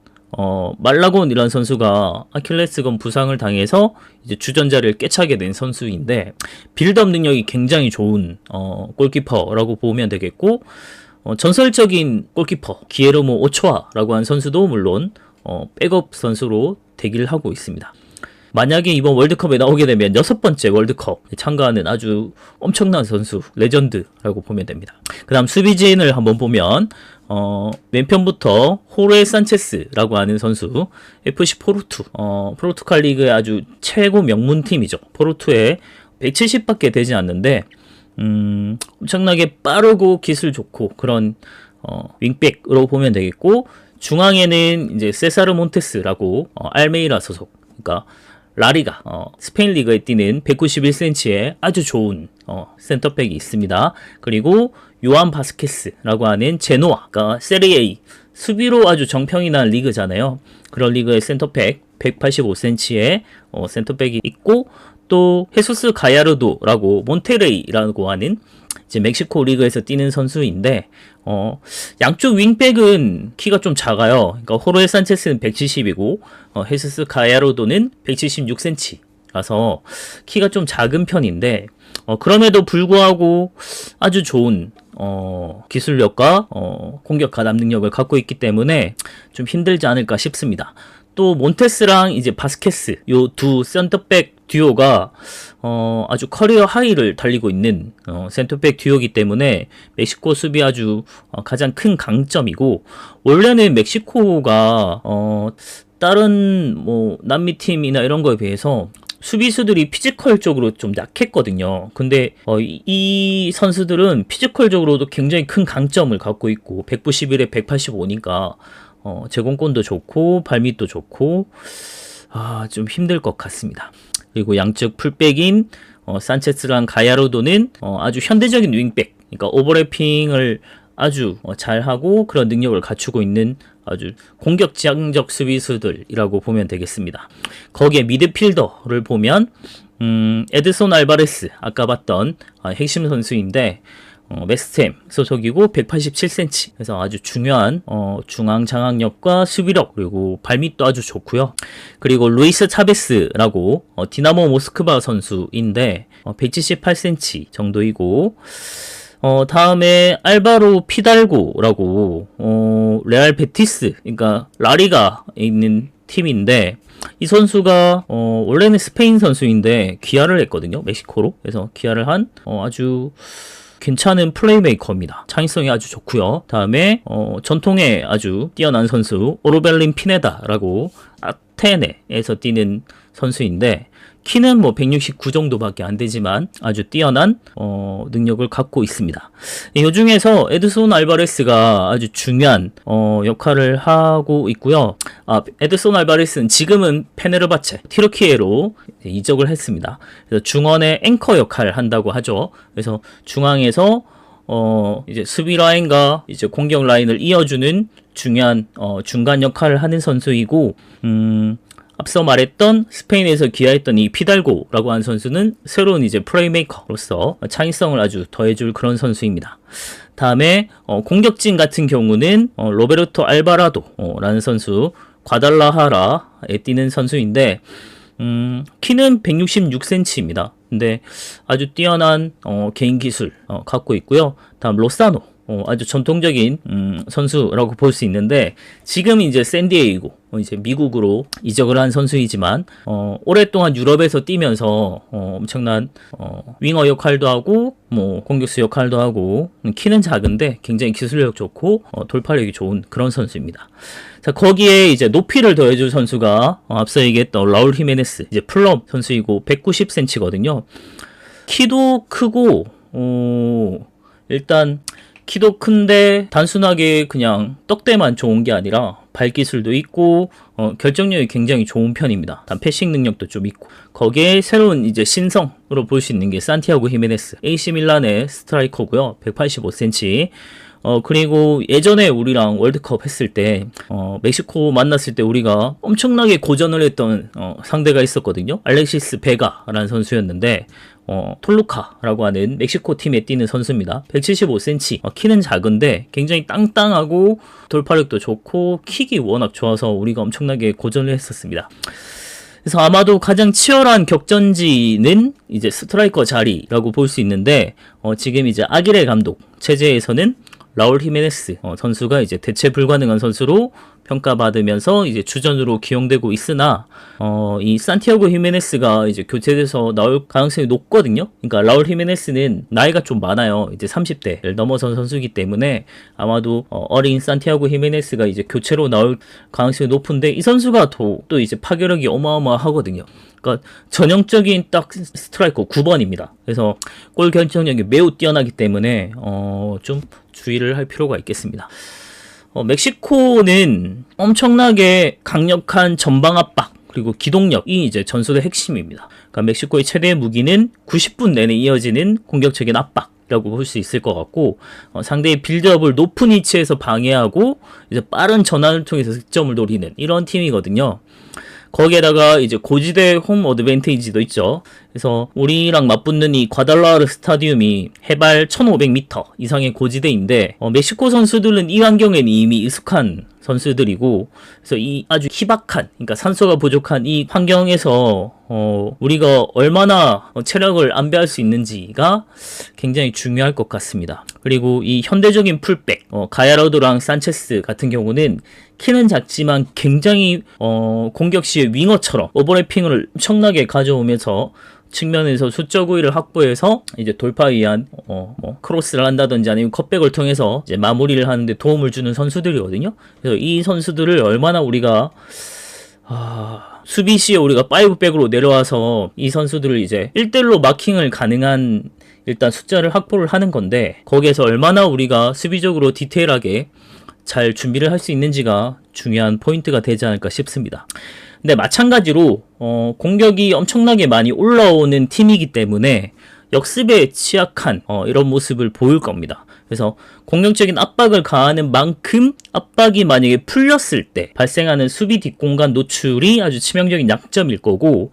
말라곤 이런 선수가 아킬레스건 부상을 당해서 이제 주전자를 꿰차게 된 선수인데, 빌드업 능력이 굉장히 좋은 골키퍼라고 보면 되겠고, 전설적인 골키퍼 기에르모 오초아라고 한 선수도 물론 백업 선수로 대기를 하고 있습니다. 만약에 이번 월드컵에 나오게 되면 6번째 월드컵 참가하는 아주 엄청난 선수, 레전드라고 보면 됩니다. 그 다음 수비진을 한번 보면 왼편부터 호르헤 산체스라고 하는 선수, FC 포르투, 포르투갈 리그의 아주 최고 명문팀이죠. 포르투에 170밖에 되지 않는데 엄청나게 빠르고 기술 좋고 그런 윙백으로 보면 되겠고, 중앙에는 이제 세사르 몬테스라고 알메이라 소속, 그러니까 라리가 스페인 리그에 뛰는 191cm의 아주 좋은 센터백이 있습니다. 그리고 요한 바스케스라고 하는 제노아, 그러니까 세리에 수비로 아주 정평이 난 리그잖아요. 그런 리그의 센터백 185cm의 센터백이 있고, 또 헤수스 가야르도라고 몬테레이라고 하는 이제 멕시코 리그에서 뛰는 선수인데, 양쪽 윙백은 키가 좀 작아요. 그러니까 호르헤 산체스는 170이고 헤수스 가야르도는 176cm라서 키가 좀 작은 편인데, 그럼에도 불구하고 아주 좋은 기술력과 공격 가담 능력을 갖고 있기 때문에 좀 힘들지 않을까 싶습니다. 또 몬테스랑 이제 바스케스 요 두 센터백 듀오가 아주 커리어 하이를 달리고 있는 센터백 듀오이기 때문에 멕시코 수비 아주 가장 큰 강점이고, 원래는 멕시코가 다른 뭐 남미 팀이나 이런 거에 비해서 수비수들이 피지컬적으로 좀 약했거든요. 근데 이 선수들은 피지컬적으로도 굉장히 큰 강점을 갖고 있고, 191에 185니까 제공권도 좋고 발밑도 좋고 좀 힘들 것 같습니다. 그리고 양쪽 풀백인 산체스랑 가야로도는 아주 현대적인 윙백, 그러니까 오버래핑을 아주 잘하고 그런 능력을 갖추고 있는 아주 공격 지향적 수비수들이라고 보면 되겠습니다. 거기에 미드필더를 보면 에드손 알바레스, 아까 봤던 핵심 선수인데 웨스트햄 소속이고 187cm, 그래서 아주 중요한 중앙 장악력과 수비력, 그리고 발밑도 아주 좋고요. 그리고 루이스 차베스라고 디나모 모스크바 선수인데 178cm 정도이고, 다음에 알바로 피달고라고 레알 베티스, 그러니까 라리가에 있는 팀인데, 이 선수가 원래는 스페인 선수인데 귀화를 했거든요, 멕시코로. 그래서 귀화를 한 아주 괜찮은 플레이메이커입니다. 창의성이 아주 좋고요. 다음에 전통의 아주 뛰어난 선수 오르벨린 피네다라고 아테네에서 뛰는 선수인데, 키는 뭐 169 정도밖에 안 되지만 아주 뛰어난 능력을 갖고 있습니다. 이 중에서 에드손 알바레스가 아주 중요한 역할을 하고 있고요. 에드손 알바레스는 지금은 페네르바체 티르키예로 이적을 했습니다. 그래서 중원의 앵커 역할을 한다고 하죠. 그래서 중앙에서 이제 수비 라인과 이제 공격 라인을 이어주는 중요한 중간 역할을 하는 선수이고, 앞서 말했던 스페인에서 귀화했던 이 피달고라고 하는 선수는 새로운 이제 플레이메이커로서 창의성을 아주 더해줄 그런 선수입니다. 다음에 공격진 같은 경우는 로베르토 알바라도라는 선수, 과달라하라에 뛰는 선수인데 키는 166cm입니다. 근데 아주 뛰어난 개인 기술 갖고 있고요. 다음 로사노, 아주 전통적인 선수라고 볼 수 있는데, 지금 이제 샌디에이고 이제 미국으로 이적을 한 선수이지만 오랫동안 유럽에서 뛰면서 엄청난 윙어 역할도 하고 뭐 공격수 역할도 하고, 키는 작은데 굉장히 기술력 좋고 돌파력이 좋은 그런 선수입니다. 자, 거기에 이제 높이를 더해줄 선수가 앞서 얘기했던 라울 히메네스, 이제 플럼 선수이고 190cm거든요. 키도 크고 일단 키도 큰데 단순하게 그냥 떡대만 좋은 게 아니라 발기술도 있고 결정력이 굉장히 좋은 편입니다. 패싱 능력도 좀 있고, 거기에 새로운 이제 신성으로 볼 수 있는 게 산티아고 히메네스, AC 밀란의 스트라이커고요. 185cm. 그리고 예전에 우리랑 월드컵 했을 때 멕시코 만났을 때 우리가 엄청나게 고전을 했던 상대가 있었거든요. 알렉시스 베가라는 선수였는데 톨루카라고 하는 멕시코 팀에 뛰는 선수입니다. 175cm, 키는 작은데 굉장히 땅땅하고 돌파력도 좋고 킥이 워낙 좋아서 우리가 엄청나게 고전을 했었습니다. 그래서 아마도 가장 치열한 격전지는 이제 스트라이커 자리라고 볼 수 있는데, 지금 이제 아기레 감독 체제에서는 라울 히메네스 선수가 이제 대체 불가능한 선수로 평가받으면서 이제 주전으로 기용되고 있으나, 이 산티아고 히메네스가 이제 교체돼서 나올 가능성이 높거든요. 그러니까 라울 히메네스는 나이가 좀 많아요. 이제 30대를 넘어선 선수이기 때문에 아마도 어린 산티아고 히메네스가 이제 교체로 나올 가능성이 높은데, 이 선수가 또 이제 파괴력이 어마어마하거든요. 그러니까 전형적인 딱 스트라이커 9번입니다. 그래서 골 결정력이 매우 뛰어나기 때문에 좀 주의를 할 필요가 있겠습니다. 멕시코는 엄청나게 강력한 전방 압박 그리고 기동력이 이제 전술의 핵심입니다. 그러니까 멕시코의 최대 무기는 90분 내내 이어지는 공격적인 압박이라고 볼 수 있을 것 같고, 상대의 빌드업을 높은 위치에서 방해하고 이제 빠른 전환을 통해서 득점을 노리는 이런 팀이거든요. 거기에다가 이제 고지대 홈 어드밴티지도 있죠. 그래서 우리랑 맞붙는 이 과달라르 스타디움이 해발 1500m 이상의 고지대인데 멕시코 선수들은 이 환경에는 이미 익숙한 선수들이고, 그래서 이 아주 희박한, 그러니까 산소가 부족한 이 환경에서 우리가 얼마나 체력을 안배할 수 있는지가 굉장히 중요할 것 같습니다. 그리고 이 현대적인 풀백, 가야로드랑 산체스 같은 경우는 키는 작지만 굉장히 공격 시에 윙어처럼 오버래핑을 엄청나게 가져오면서 측면에서 수적 우위를 확보해서 이제 돌파에 의한 크로스를 한다든지 아니면 컷백을 통해서 이제 마무리를 하는데 도움을 주는 선수들이거든요. 그래서 이 선수들을 얼마나 우리가 수비 시에 우리가 5백으로 내려와서 이 선수들을 이제 1대1로 마킹을 가능한 일단 숫자를 확보를 하는 건데, 거기에서 얼마나 우리가 수비적으로 디테일하게 잘 준비를 할 수 있는지가 중요한 포인트가 되지 않을까 싶습니다. 근데 마찬가지로 공격이 엄청나게 많이 올라오는 팀이기 때문에 역습에 취약한 이런 모습을 보일 겁니다. 그래서 공격적인 압박을 가하는 만큼 압박이 만약에 풀렸을 때 발생하는 수비 뒷공간 노출이 아주 치명적인 약점일 거고,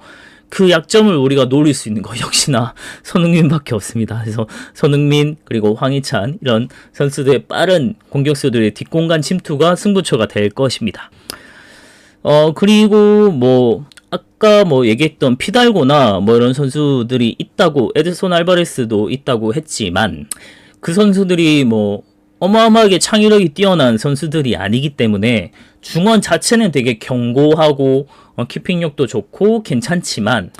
그 약점을 우리가 노릴 수 있는 거 역시나 손흥민밖에 없습니다. 그래서 손흥민 그리고 황희찬 이런 선수들의 빠른 공격수들의 뒷공간 침투가 승부처가 될 것입니다. 그리고 아까 얘기했던 피달고나 이런 선수들이 있다고, 에드손 알바레스도 있다고 했지만 그 선수들이 어마어마하게 창의력이 뛰어난 선수들이 아니기 때문에 중원 자체는 되게 견고하고 키핑력도 좋고 괜찮지만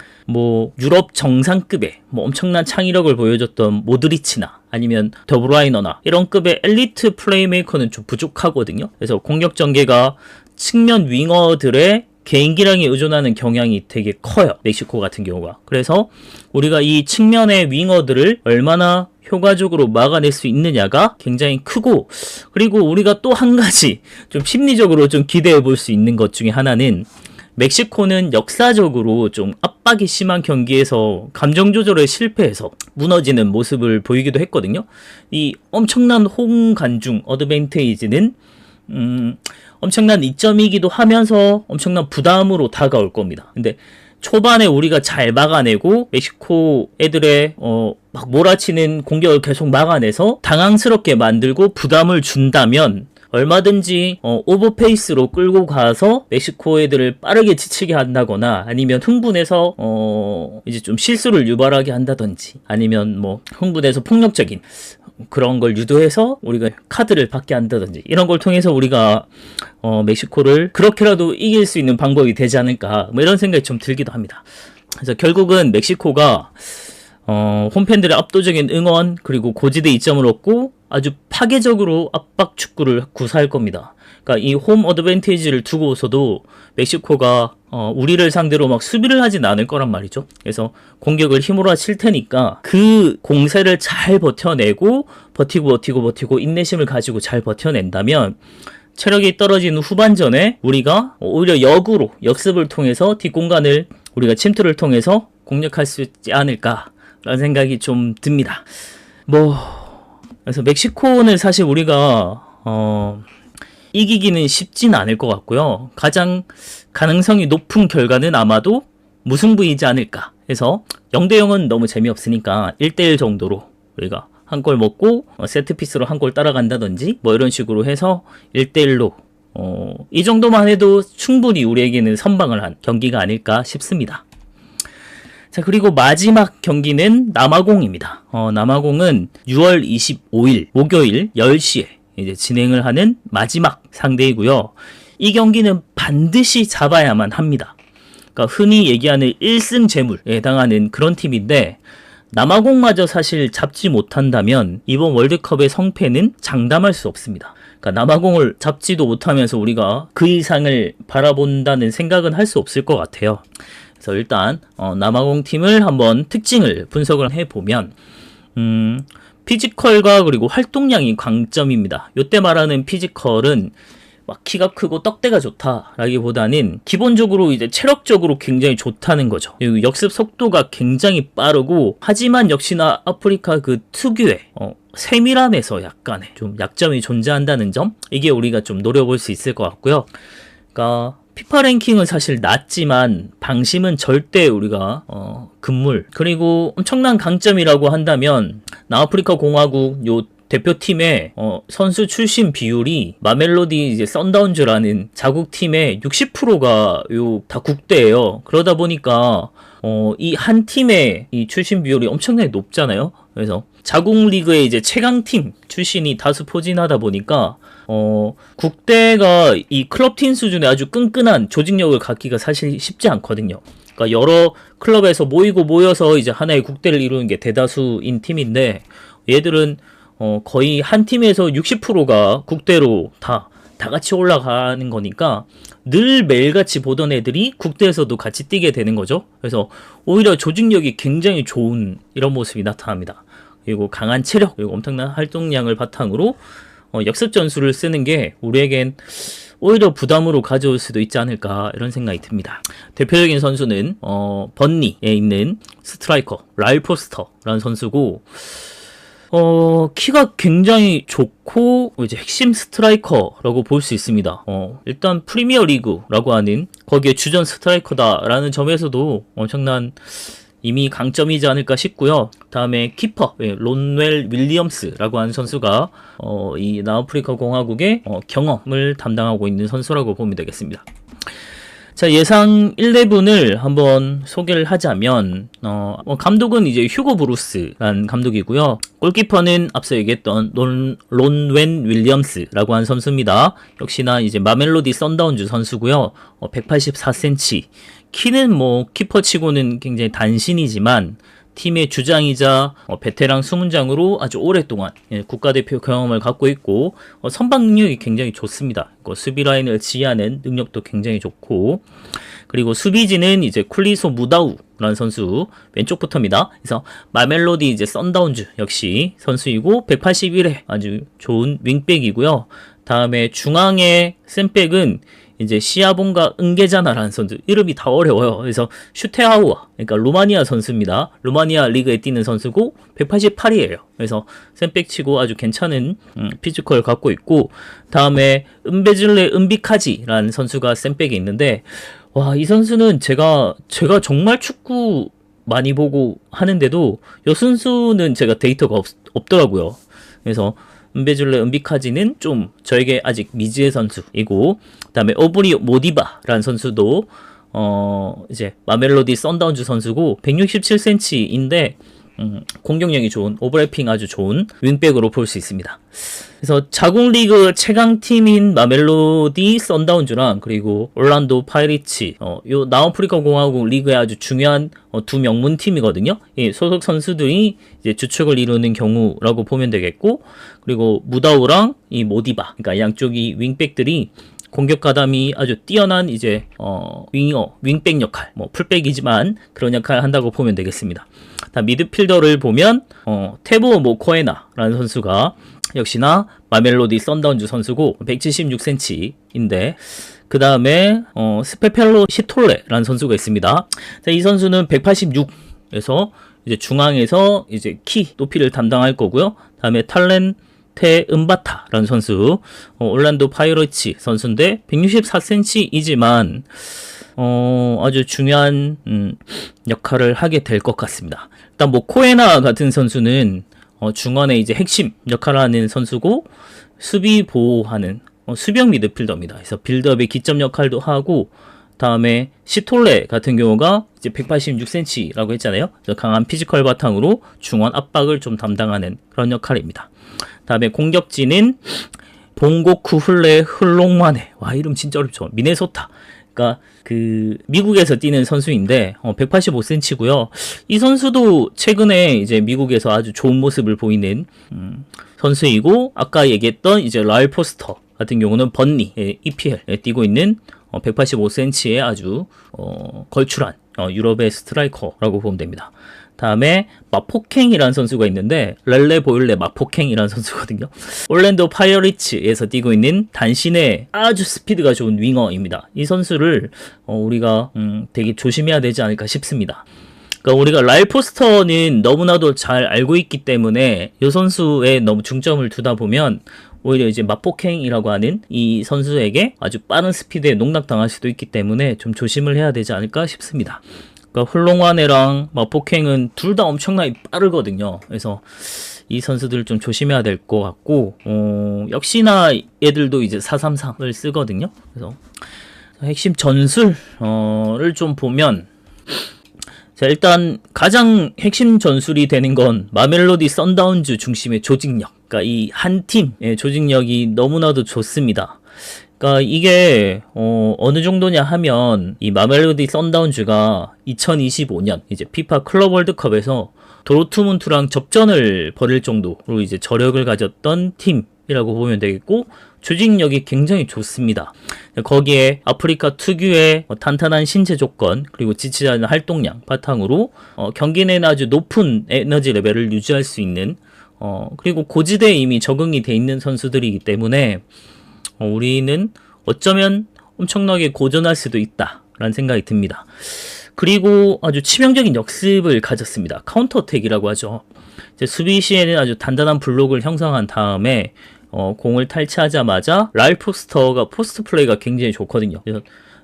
유럽 정상급의 엄청난 창의력을 보여줬던 모드리치나 아니면 더브라이너나 이런 급의 엘리트 플레이메이커는 좀 부족하거든요. 그래서 공격 전개가 측면 윙어들의 개인기량에 의존하는 경향이 되게 커요, 멕시코 같은 경우가. 그래서 우리가 이 측면의 윙어들을 얼마나 효과적으로 막아낼 수 있느냐가 굉장히 크고, 그리고 우리가 또 한 가지 좀 심리적으로 좀 기대해 볼 수 있는 것 중에 하나는, 멕시코는 역사적으로 좀 압박이 심한 경기에서 감정 조절에 실패해서 무너지는 모습을 보이기도 했거든요. 이 엄청난 홈관중 어드밴테이지는 엄청난 이점이기도 하면서 엄청난 부담으로 다가올 겁니다. 근데 초반에 우리가 잘 막아내고 멕시코 애들의 막 몰아치는 공격을 계속 막아내서 당황스럽게 만들고 부담을 준다면 얼마든지 오버페이스로 끌고 가서 멕시코 애들을 빠르게 지치게 한다거나, 아니면 흥분해서 이제 좀 실수를 유발하게 한다든지, 아니면 흥분해서 폭력적인 그런 걸 유도해서 우리가 카드를 받게 한다든지, 이런 걸 통해서 우리가 멕시코를 그렇게라도 이길 수 있는 방법이 되지 않을까, 이런 생각이 좀 들기도 합니다. 그래서 결국은 멕시코가 홈팬들의 압도적인 응원 그리고 고지대 이점을 얻고 아주 파괴적으로 압박 축구를 구사할 겁니다. 그러니까 이 홈 어드밴티지를 두고서도 멕시코가 우리를 상대로 막 수비를 하진 않을 거란 말이죠. 그래서 공격을 힘으로 칠 테니까 그 공세를 잘 버텨내고 버티고 인내심을 가지고 잘 버텨낸다면 체력이 떨어지는 후반전에 우리가 오히려 역으로 역습을 통해서 뒷공간을 우리가 침투를 통해서 공략할 수 있지 않을까라는 생각이 좀 듭니다. 그래서 멕시코는 사실 우리가 이기기는 쉽진 않을 것 같고요. 가장 가능성이 높은 결과는 아마도 무승부이지 않을까 해서 0대0은 너무 재미없으니까 1대1 정도로 우리가 한 골 먹고 세트피스로 한 골 따라간다든지 이런 식으로 해서 1대1로 이 정도만 해도 충분히 우리에게는 선방을 한 경기가 아닐까 싶습니다. 자, 그리고 마지막 경기는 남아공입니다. 남아공은 6월 25일 목요일 10시에 이제 진행을 하는 마지막 상대이고요. 이 경기는 반드시 잡아야만 합니다. 그러니까 흔히 얘기하는 1승 재물에 해당하는 그런 팀인데, 남아공마저 사실 잡지 못한다면 이번 월드컵의 성패는 장담할 수 없습니다. 그러니까 남아공을 잡지도 못하면서 우리가 그 이상을 바라본다는 생각은 할 수 없을 것 같아요. 그래서 일단 남아공 팀을 한번 특징을 분석을 해보면 피지컬과 그리고 활동량이 강점입니다. 요때 말하는 피지컬은 막 키가 크고 떡대가 좋다라기보다는 기본적으로 이제 체력적으로 굉장히 좋다는 거죠. 그리고 역습 속도가 굉장히 빠르고, 하지만 역시나 아프리카 그 특유의 세밀함에서 약간의 좀 약점이 존재한다는 점, 이게 우리가 좀 노려볼 수 있을 것 같고요. 그러니까 피파 랭킹은 사실 낮지만 방심은 절대 우리가 금물. 그리고 엄청난 강점이라고 한다면 남아프리카 공화국 요 대표팀의 선수 출신 비율이 마멜로디 이제 썬다운즈라는 자국 팀의 60%가 요 다 국대예요. 그러다 보니까 이 한 팀의 이 출신 비율이 엄청나게 높잖아요. 그래서 자국 리그의 이제 최강팀 출신이 다수 포진하다 보니까 국대가 이 클럽팀 수준의 아주 끈끈한 조직력을 갖기가 사실 쉽지 않거든요. 그러니까 여러 클럽에서 모여서 이제 하나의 국대를 이루는 게 대다수인 팀인데 얘들은 거의 한 팀에서 60%가 국대로 다 같이 올라가는 거니까 늘 매일같이 보던 애들이 국대에서도 같이 뛰게 되는 거죠. 그래서 오히려 조직력이 굉장히 좋은 이런 모습이 나타납니다. 그리고 강한 체력, 그리고 엄청난 활동량을 바탕으로 역습 전술을 쓰는 게 우리에겐 오히려 부담으로 가져올 수도 있지 않을까 이런 생각이 듭니다. 대표적인 선수는 번니에 있는 스트라이커 라일 포스터라는 선수고 키가 굉장히 좋고 이제 핵심 스트라이커라고 볼 수 있습니다. 일단 프리미어 리그라고 하는 거기에 주전 스트라이커다라는 점에서도 엄청난 이미 강점이지 않을까 싶고요. 다음에 키퍼 론웰 윌리엄스라고 하는 선수가 이 남아프리카 공화국의 경험을 담당하고 있는 선수라고 보면 되겠습니다. 자, 예상 11을 한번 소개를 하자면 감독은 이제 휴고 브루스라는 감독이고요. 골키퍼는 앞서 얘기했던 론웬 윌리엄스라고 하는 선수입니다. 역시나 이제 마멜로디 썬다운즈 선수고요. 184cm. 키는 뭐 키퍼치고는 굉장히 단신이지만 팀의 주장이자 베테랑 수문장으로 아주 오랫동안 국가대표 경험을 갖고 있고 선방 능력이 굉장히 좋습니다. 수비 라인을 지휘하는 능력도 굉장히 좋고, 그리고 수비진은 이제 쿨리소 무다우라는 선수 왼쪽부터입니다. 그래서 마멜로디 이제 썬다운즈 역시 선수이고 181에 아주 좋은 윙백이고요. 다음에 중앙의 센백은 이제 시아본가 은게자나라는 선수, 이름이 다 어려워요. 그래서 슈테하우아, 그러니까 루마니아 선수입니다. 루마니아 리그에 뛰는 선수고 188이에요. 그래서 센백치고 아주 괜찮은 피지컬을 갖고 있고, 다음에 은베즐레 은비카지라는 선수가 센백에 있는데, 와, 이 선수는 제가 정말 축구 많이 보고 하는데도 이 선수는 제가 데이터가 없더라고요. 그래서 은베줄레 은비카지는 좀 저에게 아직 미지의 선수이고, 그다음에 오브리 모디바라는 선수도 이제 마멜로디 썬다운즈 선수고 167cm인데 공격력이 좋은, 오버래핑 아주 좋은 윙백으로 볼 수 있습니다. 그래서 자국 리그 최강팀인 마멜로디 썬다운즈랑 그리고 올란도 파이리츠, 요 남아프리카 공화국 리그의 아주 중요한 두 명문 팀이거든요. 이 소속 선수들이 이제 주축을 이루는 경우라고 보면 되겠고, 그리고 무다우랑 이 모디바, 그러니까 양쪽이 윙백들이 공격 가담이 아주 뛰어난 이제 윙백 역할, 뭐 풀백이지만 그런 역할을 한다고 보면 되겠습니다. 다 미드필더를 보면 테보 모코에나라는 선수가 역시나 마멜로디 썬다운즈 선수고 176cm인데, 그 다음에 스페펠로 시톨레라는 선수가 있습니다. 자, 이 선수는 186에서 이제 중앙에서 이제 키 높이를 담당할 거고요. 다음에 탈렌테 은바타라는 선수, 올란도 파이러츠 선수인데 164cm이지만 아주 중요한 역할을 하게 될 것 같습니다. 일단 뭐 코에나 같은 선수는 중원에 이제 핵심 역할을 하는 선수고, 수비 보호하는 수비형 미드필더입니다. 그래서 빌드업의 기점 역할도 하고, 다음에 시톨레 같은 경우가 이제 186cm라고 했잖아요. 그래서 강한 피지컬 바탕으로 중원 압박을 좀 담당하는 그런 역할입니다. 다음에 공격진은 봉고쿠 흘레 흘롱마네, 와, 이름 진짜 어렵죠. 미네소타, 그러니까 그 미국에서 뛰는 선수인데 185cm고요. 이 선수도 최근에 이제 미국에서 아주 좋은 모습을 보이는 선수이고, 아까 얘기했던 이제 라일 포스터 같은 경우는 번니 EPL에 뛰고 있는 185cm의 아주 걸출한 유럽의 스트라이커라고 보면 됩니다. 다음에 마포캥이라는 선수가 있는데, 렐레 보일레 마포캥이라는 선수거든요. 올랜도 파이어리츠에서 뛰고 있는 단신의 아주 스피드가 좋은 윙어입니다. 이 선수를 우리가 되게 조심해야 되지 않을까 싶습니다. 그러니까 우리가 라일 포스터는 너무나도 잘 알고 있기 때문에 이 선수에 너무 중점을 두다 보면 오히려 이제 마포캥이라고 하는 이 선수에게 아주 빠른 스피드에 농락당할 수도 있기 때문에 좀 조심을 해야 되지 않을까 싶습니다. 그러니까 홀롱와네랑 마포캥은 둘 다 엄청나게 빠르거든요. 그래서 이 선수들 좀 조심해야 될 것 같고, 역시나 얘들도 이제 433을 쓰거든요. 그래서 핵심 전술을 좀 보면, 자, 일단 가장 핵심 전술이 되는 건 마멜로디 썬다운즈 중심의 조직력. 그러니까 이 한 팀의 조직력이 너무나도 좋습니다. 그러니까 이게 어느 정도냐 하면 이 마멜로디 썬다운즈가 2025년 이제 피파 클럽 월드컵에서 도르트문트랑 접전을 벌일 정도로 이제 저력을 가졌던 팀이라고 보면 되겠고, 조직력이 굉장히 좋습니다. 거기에 아프리카 특유의 탄탄한 신체 조건, 그리고 지치지 않은 활동량 바탕으로 경기 내내 아주 높은 에너지 레벨을 유지할 수 있는, 그리고 고지대에 이미 적응이 돼 있는 선수들이기 때문에 우리는 어쩌면 엄청나게 고전할 수도 있다라는 생각이 듭니다. 그리고 아주 치명적인 역습을 가졌습니다. 카운터어택이라고 하죠. 이제 수비 시에는 아주 단단한 블록을 형성한 다음에 공을 탈취하자마자 랄포스터가 포스트 플레이가 굉장히 좋거든요. 그래서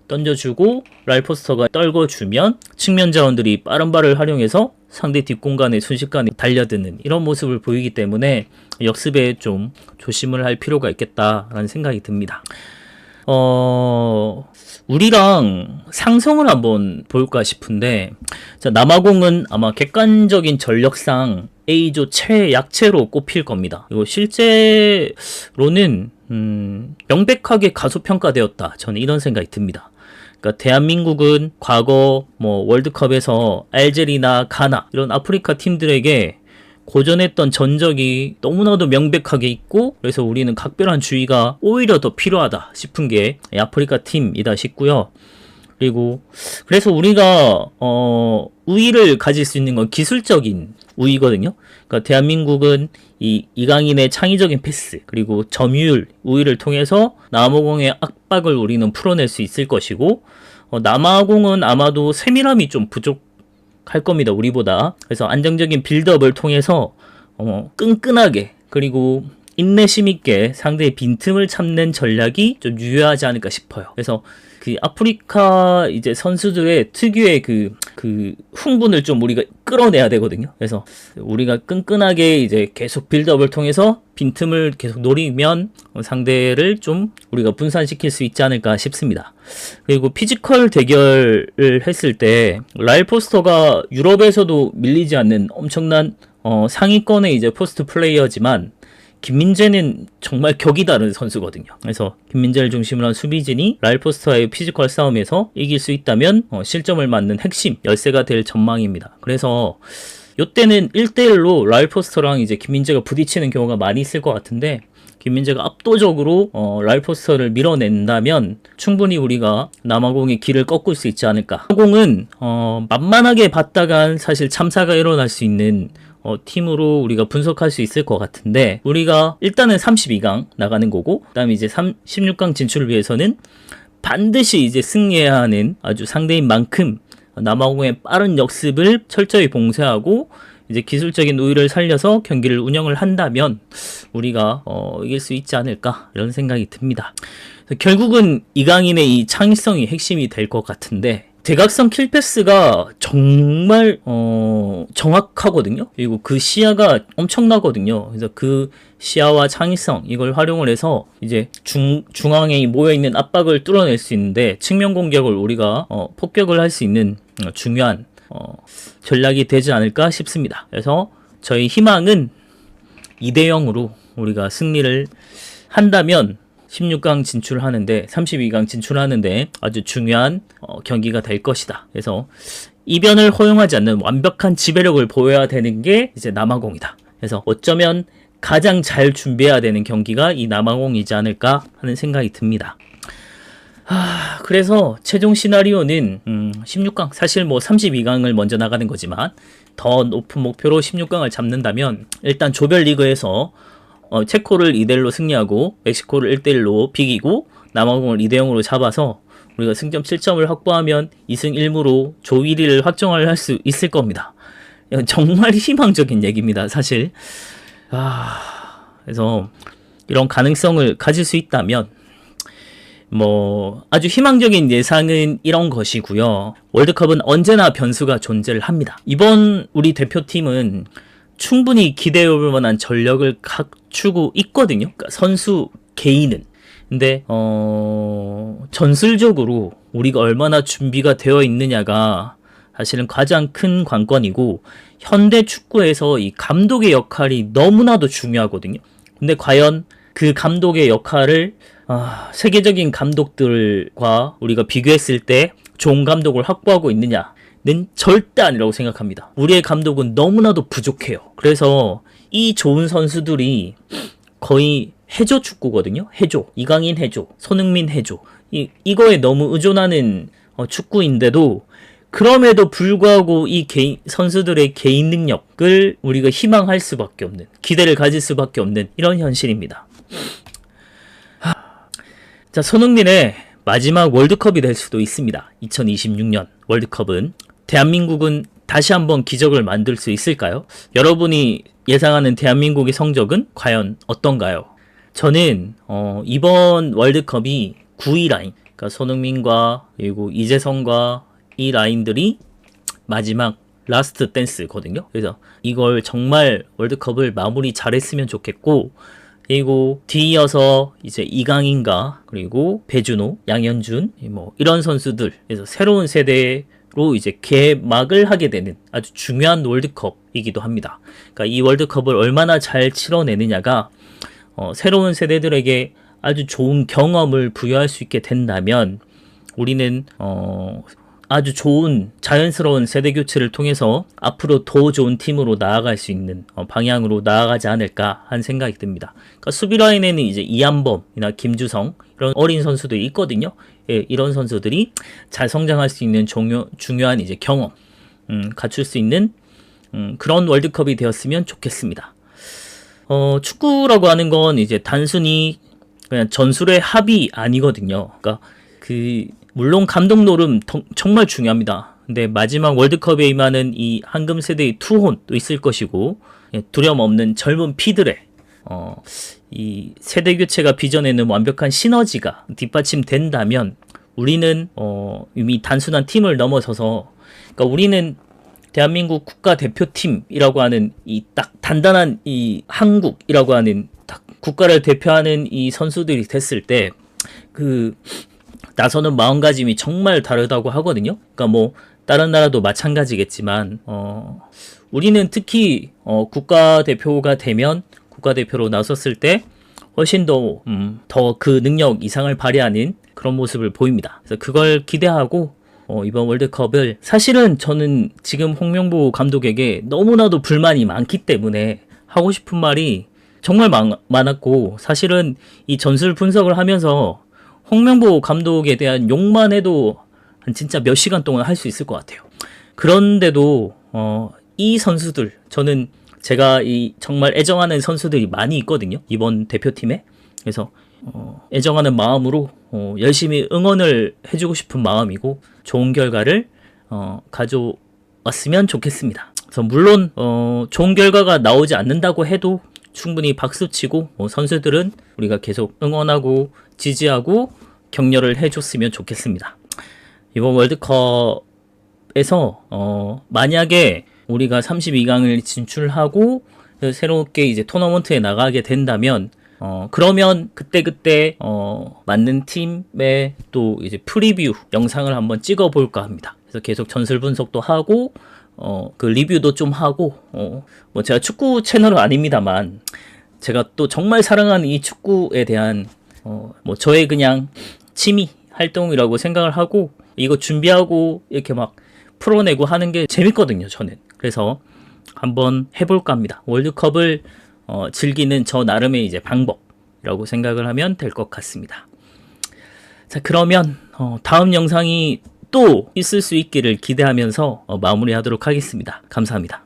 던져주고 랄포스터가 떨궈주면 측면 자원들이 빠른 발을 활용해서 상대 뒷공간에 순식간에 달려드는 이런 모습을 보이기 때문에 역습에 좀 조심을 할 필요가 있겠다라는 생각이 듭니다. 우리랑 상성을 한번 볼까 싶은데, 자, 남아공은 아마 객관적인 전력상 A조 최약체로 꼽힐 겁니다. 그리고 실제로는 명백하게 가소평가되었다. 저는 이런 생각이 듭니다. 그러니까 대한민국은 과거 월드컵에서 알제리나 가나 이런 아프리카 팀들에게 고전했던 전적이 너무나도 명백하게 있고, 그래서 우리는 각별한 주의가 오히려 더 필요하다 싶은 게 아프리카 팀이다 싶고요. 그리고 그래서 우리가 우위를 가질 수 있는 건 기술적인 우위거든요. 그러니까 대한민국은 이 이강인의 창의적인 패스, 그리고 점유율 우위를 통해서 남아공의 압박을 우리는 풀어낼 수 있을 것이고, 남아공은 아마도 세밀함이 좀 부족할 겁니다, 우리보다. 그래서 안정적인 빌드업을 통해서 끈끈하게, 그리고 인내심 있게 상대의 빈틈을 참는 전략이 좀 유효하지 않을까 싶어요. 그래서 그 아프리카 이제 선수들의 특유의 그 흥분을 좀 우리가 끌어내야 되거든요. 그래서 우리가 끈끈하게 이제 계속 빌드업을 통해서 빈틈을 계속 노리면 상대를 좀 우리가 분산시킬 수 있지 않을까 싶습니다. 그리고 피지컬 대결을 했을 때 라일 포스터가 유럽에서도 밀리지 않는 엄청난 상위권의 이제 포스트 플레이어지만, 김민재는 정말 격이 다른 선수거든요. 그래서 김민재를 중심으로 한 수비진이 라일 포스터의 피지컬 싸움에서 이길 수 있다면 실점을 맞는 핵심 열쇠가 될 전망입니다. 그래서 이때는 1대1로 라일 포스터랑 이제 김민재가 부딪히는 경우가 많이 있을 것 같은데, 김민재가 압도적으로 라일 포스터를 밀어낸다면 충분히 우리가 남아공의 길을 꺾을 수 있지 않을까. 남아공은 만만하게 봤다간 사실 참사가 일어날 수 있는 팀으로 우리가 분석할 수 있을 것 같은데, 우리가 일단은 32강 나가는 거고, 그 다음에 이제 16강 진출을 위해서는 반드시 이제 승리해야 하는 아주 상대인 만큼 남아공의 빠른 역습을 철저히 봉쇄하고 이제 기술적인 우위를 살려서 경기를 운영을 한다면 우리가 이길 수 있지 않을까, 이런 생각이 듭니다. 결국은 이강인의 이 창의성이 핵심이 될 것 같은데, 대각선 킬패스가 정말 정확하거든요. 그리고 그 시야가 엄청나거든요. 그래서 그 시야와 창의성, 이걸 활용을 해서 이제 중앙에 모여있는 압박을 뚫어낼 수 있는데, 측면 공격을 우리가 폭격을 할 수 있는 중요한 전략이 되지 않을까 싶습니다. 그래서 저희 희망은 2대0으로 우리가 승리를 한다면 16강 진출하는데, 32강 진출하는데 아주 중요한 경기가 될 것이다. 그래서 이변을 허용하지 않는 완벽한 지배력을 보여야 되는 게 이제 남아공이다. 그래서 어쩌면 가장 잘 준비해야 되는 경기가 이 남아공이지 않을까 하는 생각이 듭니다. 그래서 최종 시나리오는 16강, 사실 32강을 먼저 나가는 거지만 더 높은 목표로 16강을 잡는다면, 일단 조별리그에서 체코를 2대1로 승리하고 멕시코를 1대1로 비기고 남아공을 2대0으로 잡아서 우리가 승점 7점을 확보하면 2승 1무로 조 1위를 확정을 할 수 있을 겁니다. 정말 희망적인 얘기입니다, 사실. 그래서 이런 가능성을 가질 수 있다면 뭐 아주 희망적인 예상은 이런 것이고요. 월드컵은 언제나 변수가 존재를 합니다. 이번 우리 대표팀은 충분히 기대해볼 만한 전력을 갖추고 있거든요. 그러니까 선수 개인은. 근데 전술적으로 우리가 얼마나 준비가 되어 있느냐가 사실은 가장 큰 관건이고, 현대 축구에서 이 감독의 역할이 너무나도 중요하거든요. 근데 과연 그 감독의 역할을 세계적인 감독들과 우리가 비교했을 때 좋은 감독을 확보하고 있느냐는 절대 아니라고 생각합니다. 우리의 감독은 너무나도 부족해요. 그래서 이 좋은 선수들이 거의 해조 축구거든요. 해조, 이강인 해조, 손흥민 해조, 이거에 너무 의존하는 축구인데도, 그럼에도 불구하고 이 선수들의 개인 능력을 우리가 희망할 수밖에 없는, 기대를 가질 수밖에 없는 이런 현실입니다. 자, 손흥민의 마지막 월드컵이 될 수도 있습니다. 2026년 월드컵은. 대한민국은 다시 한번 기적을 만들 수 있을까요? 여러분이 예상하는 대한민국의 성적은 과연 어떤가요? 저는 이번 월드컵이 9위 라인, 그러니까 손흥민과 그리고 이재성과 이 라인들이 마지막 라스트 댄스거든요. 그래서 이걸 정말 월드컵을 마무리 잘했으면 좋겠고, 그리고 뒤이어서 이제 이강인과 그리고 배준호, 양현준 뭐 이런 선수들, 그래서 새로운 세대로 이제 개막을 하게 되는 아주 중요한 월드컵이기도 합니다. 그러니까 이 월드컵을 얼마나 잘 치러내느냐가 새로운 세대들에게 아주 좋은 경험을 부여할 수 있게 된다면, 우리는 아주 좋은 자연스러운 세대 교체를 통해서 앞으로 더 좋은 팀으로 나아갈 수 있는 방향으로 나아가지 않을까 하는 생각이 듭니다. 그러니까 수비 라인에는 이제 이한범이나 김주성 이런 어린 선수들이 있거든요. 예, 이런 선수들이 잘 성장할 수 있는 중요한 이제 경험 갖출 수 있는 그런 월드컵이 되었으면 좋겠습니다. 축구라고 하는 건 이제 단순히 그냥 전술의 합이 아니거든요. 그러니까 물론 감독 노름 정말 중요합니다. 근데 마지막 월드컵에 임하는 이 황금 세대의 투혼도 있을 것이고, 두려움 없는 젊은 피들의 이 세대 교체가 빚어내는 완벽한 시너지가 뒷받침된다면, 우리는 이미 단순한 팀을 넘어서서, 그러니까 우리는 대한민국 국가대표팀이라고 하는 이 딱 단단한 이 한국이라고 하는 딱 국가를 대표하는 이 선수들이 됐을 때 나서는 마음가짐이 정말 다르다고 하거든요. 그러니까 뭐 다른 나라도 마찬가지겠지만 우리는 특히 국가대표가 되면, 국가대표로 나섰을 때 훨씬 더 그 능력 이상을 발휘하는 그런 모습을 보입니다. 그래서 그걸 기대하고 이번 월드컵을, 사실은 저는 지금 홍명보 감독에게 너무나도 불만이 많기 때문에 하고 싶은 말이 정말 많았고, 사실은 이 전술 분석을 하면서 홍명보 감독에 대한 욕만 해도 한 진짜 몇 시간 동안 할 수 있을 것 같아요. 그런데도 이 선수들, 저는 제가 정말 애정하는 선수들이 많이 있거든요, 이번 대표팀에. 그래서 애정하는 마음으로 열심히 응원을 해주고 싶은 마음이고, 좋은 결과를 가져왔으면 좋겠습니다. 그래서 물론 좋은 결과가 나오지 않는다고 해도 충분히 박수치고, 선수들은 우리가 계속 응원하고 지지하고 격려를 해줬으면 좋겠습니다. 이번 월드컵에서 만약에 우리가 32강을 진출하고 새롭게 이제 토너먼트에 나가게 된다면, 그러면 그때 맞는 팀의 또 이제 프리뷰 영상을 한번 찍어볼까 합니다. 그래서 계속 전술 분석도 하고 그 리뷰도 좀 하고, 뭐 제가 축구 채널은 아닙니다만 제가 또 정말 사랑하는 이 축구에 대한 뭐 저의 그냥 취미 활동이라고 생각을 하고, 이거 준비하고 이렇게 막 풀어내고 하는 게 재밌거든요, 저는. 그래서 한번 해볼까 합니다. 월드컵을 즐기는 저 나름의 이제 방법이라고 생각을 하면 될 것 같습니다. 자, 그러면 다음 영상이 또 있을 수 있기를 기대하면서 마무리하도록 하겠습니다. 감사합니다.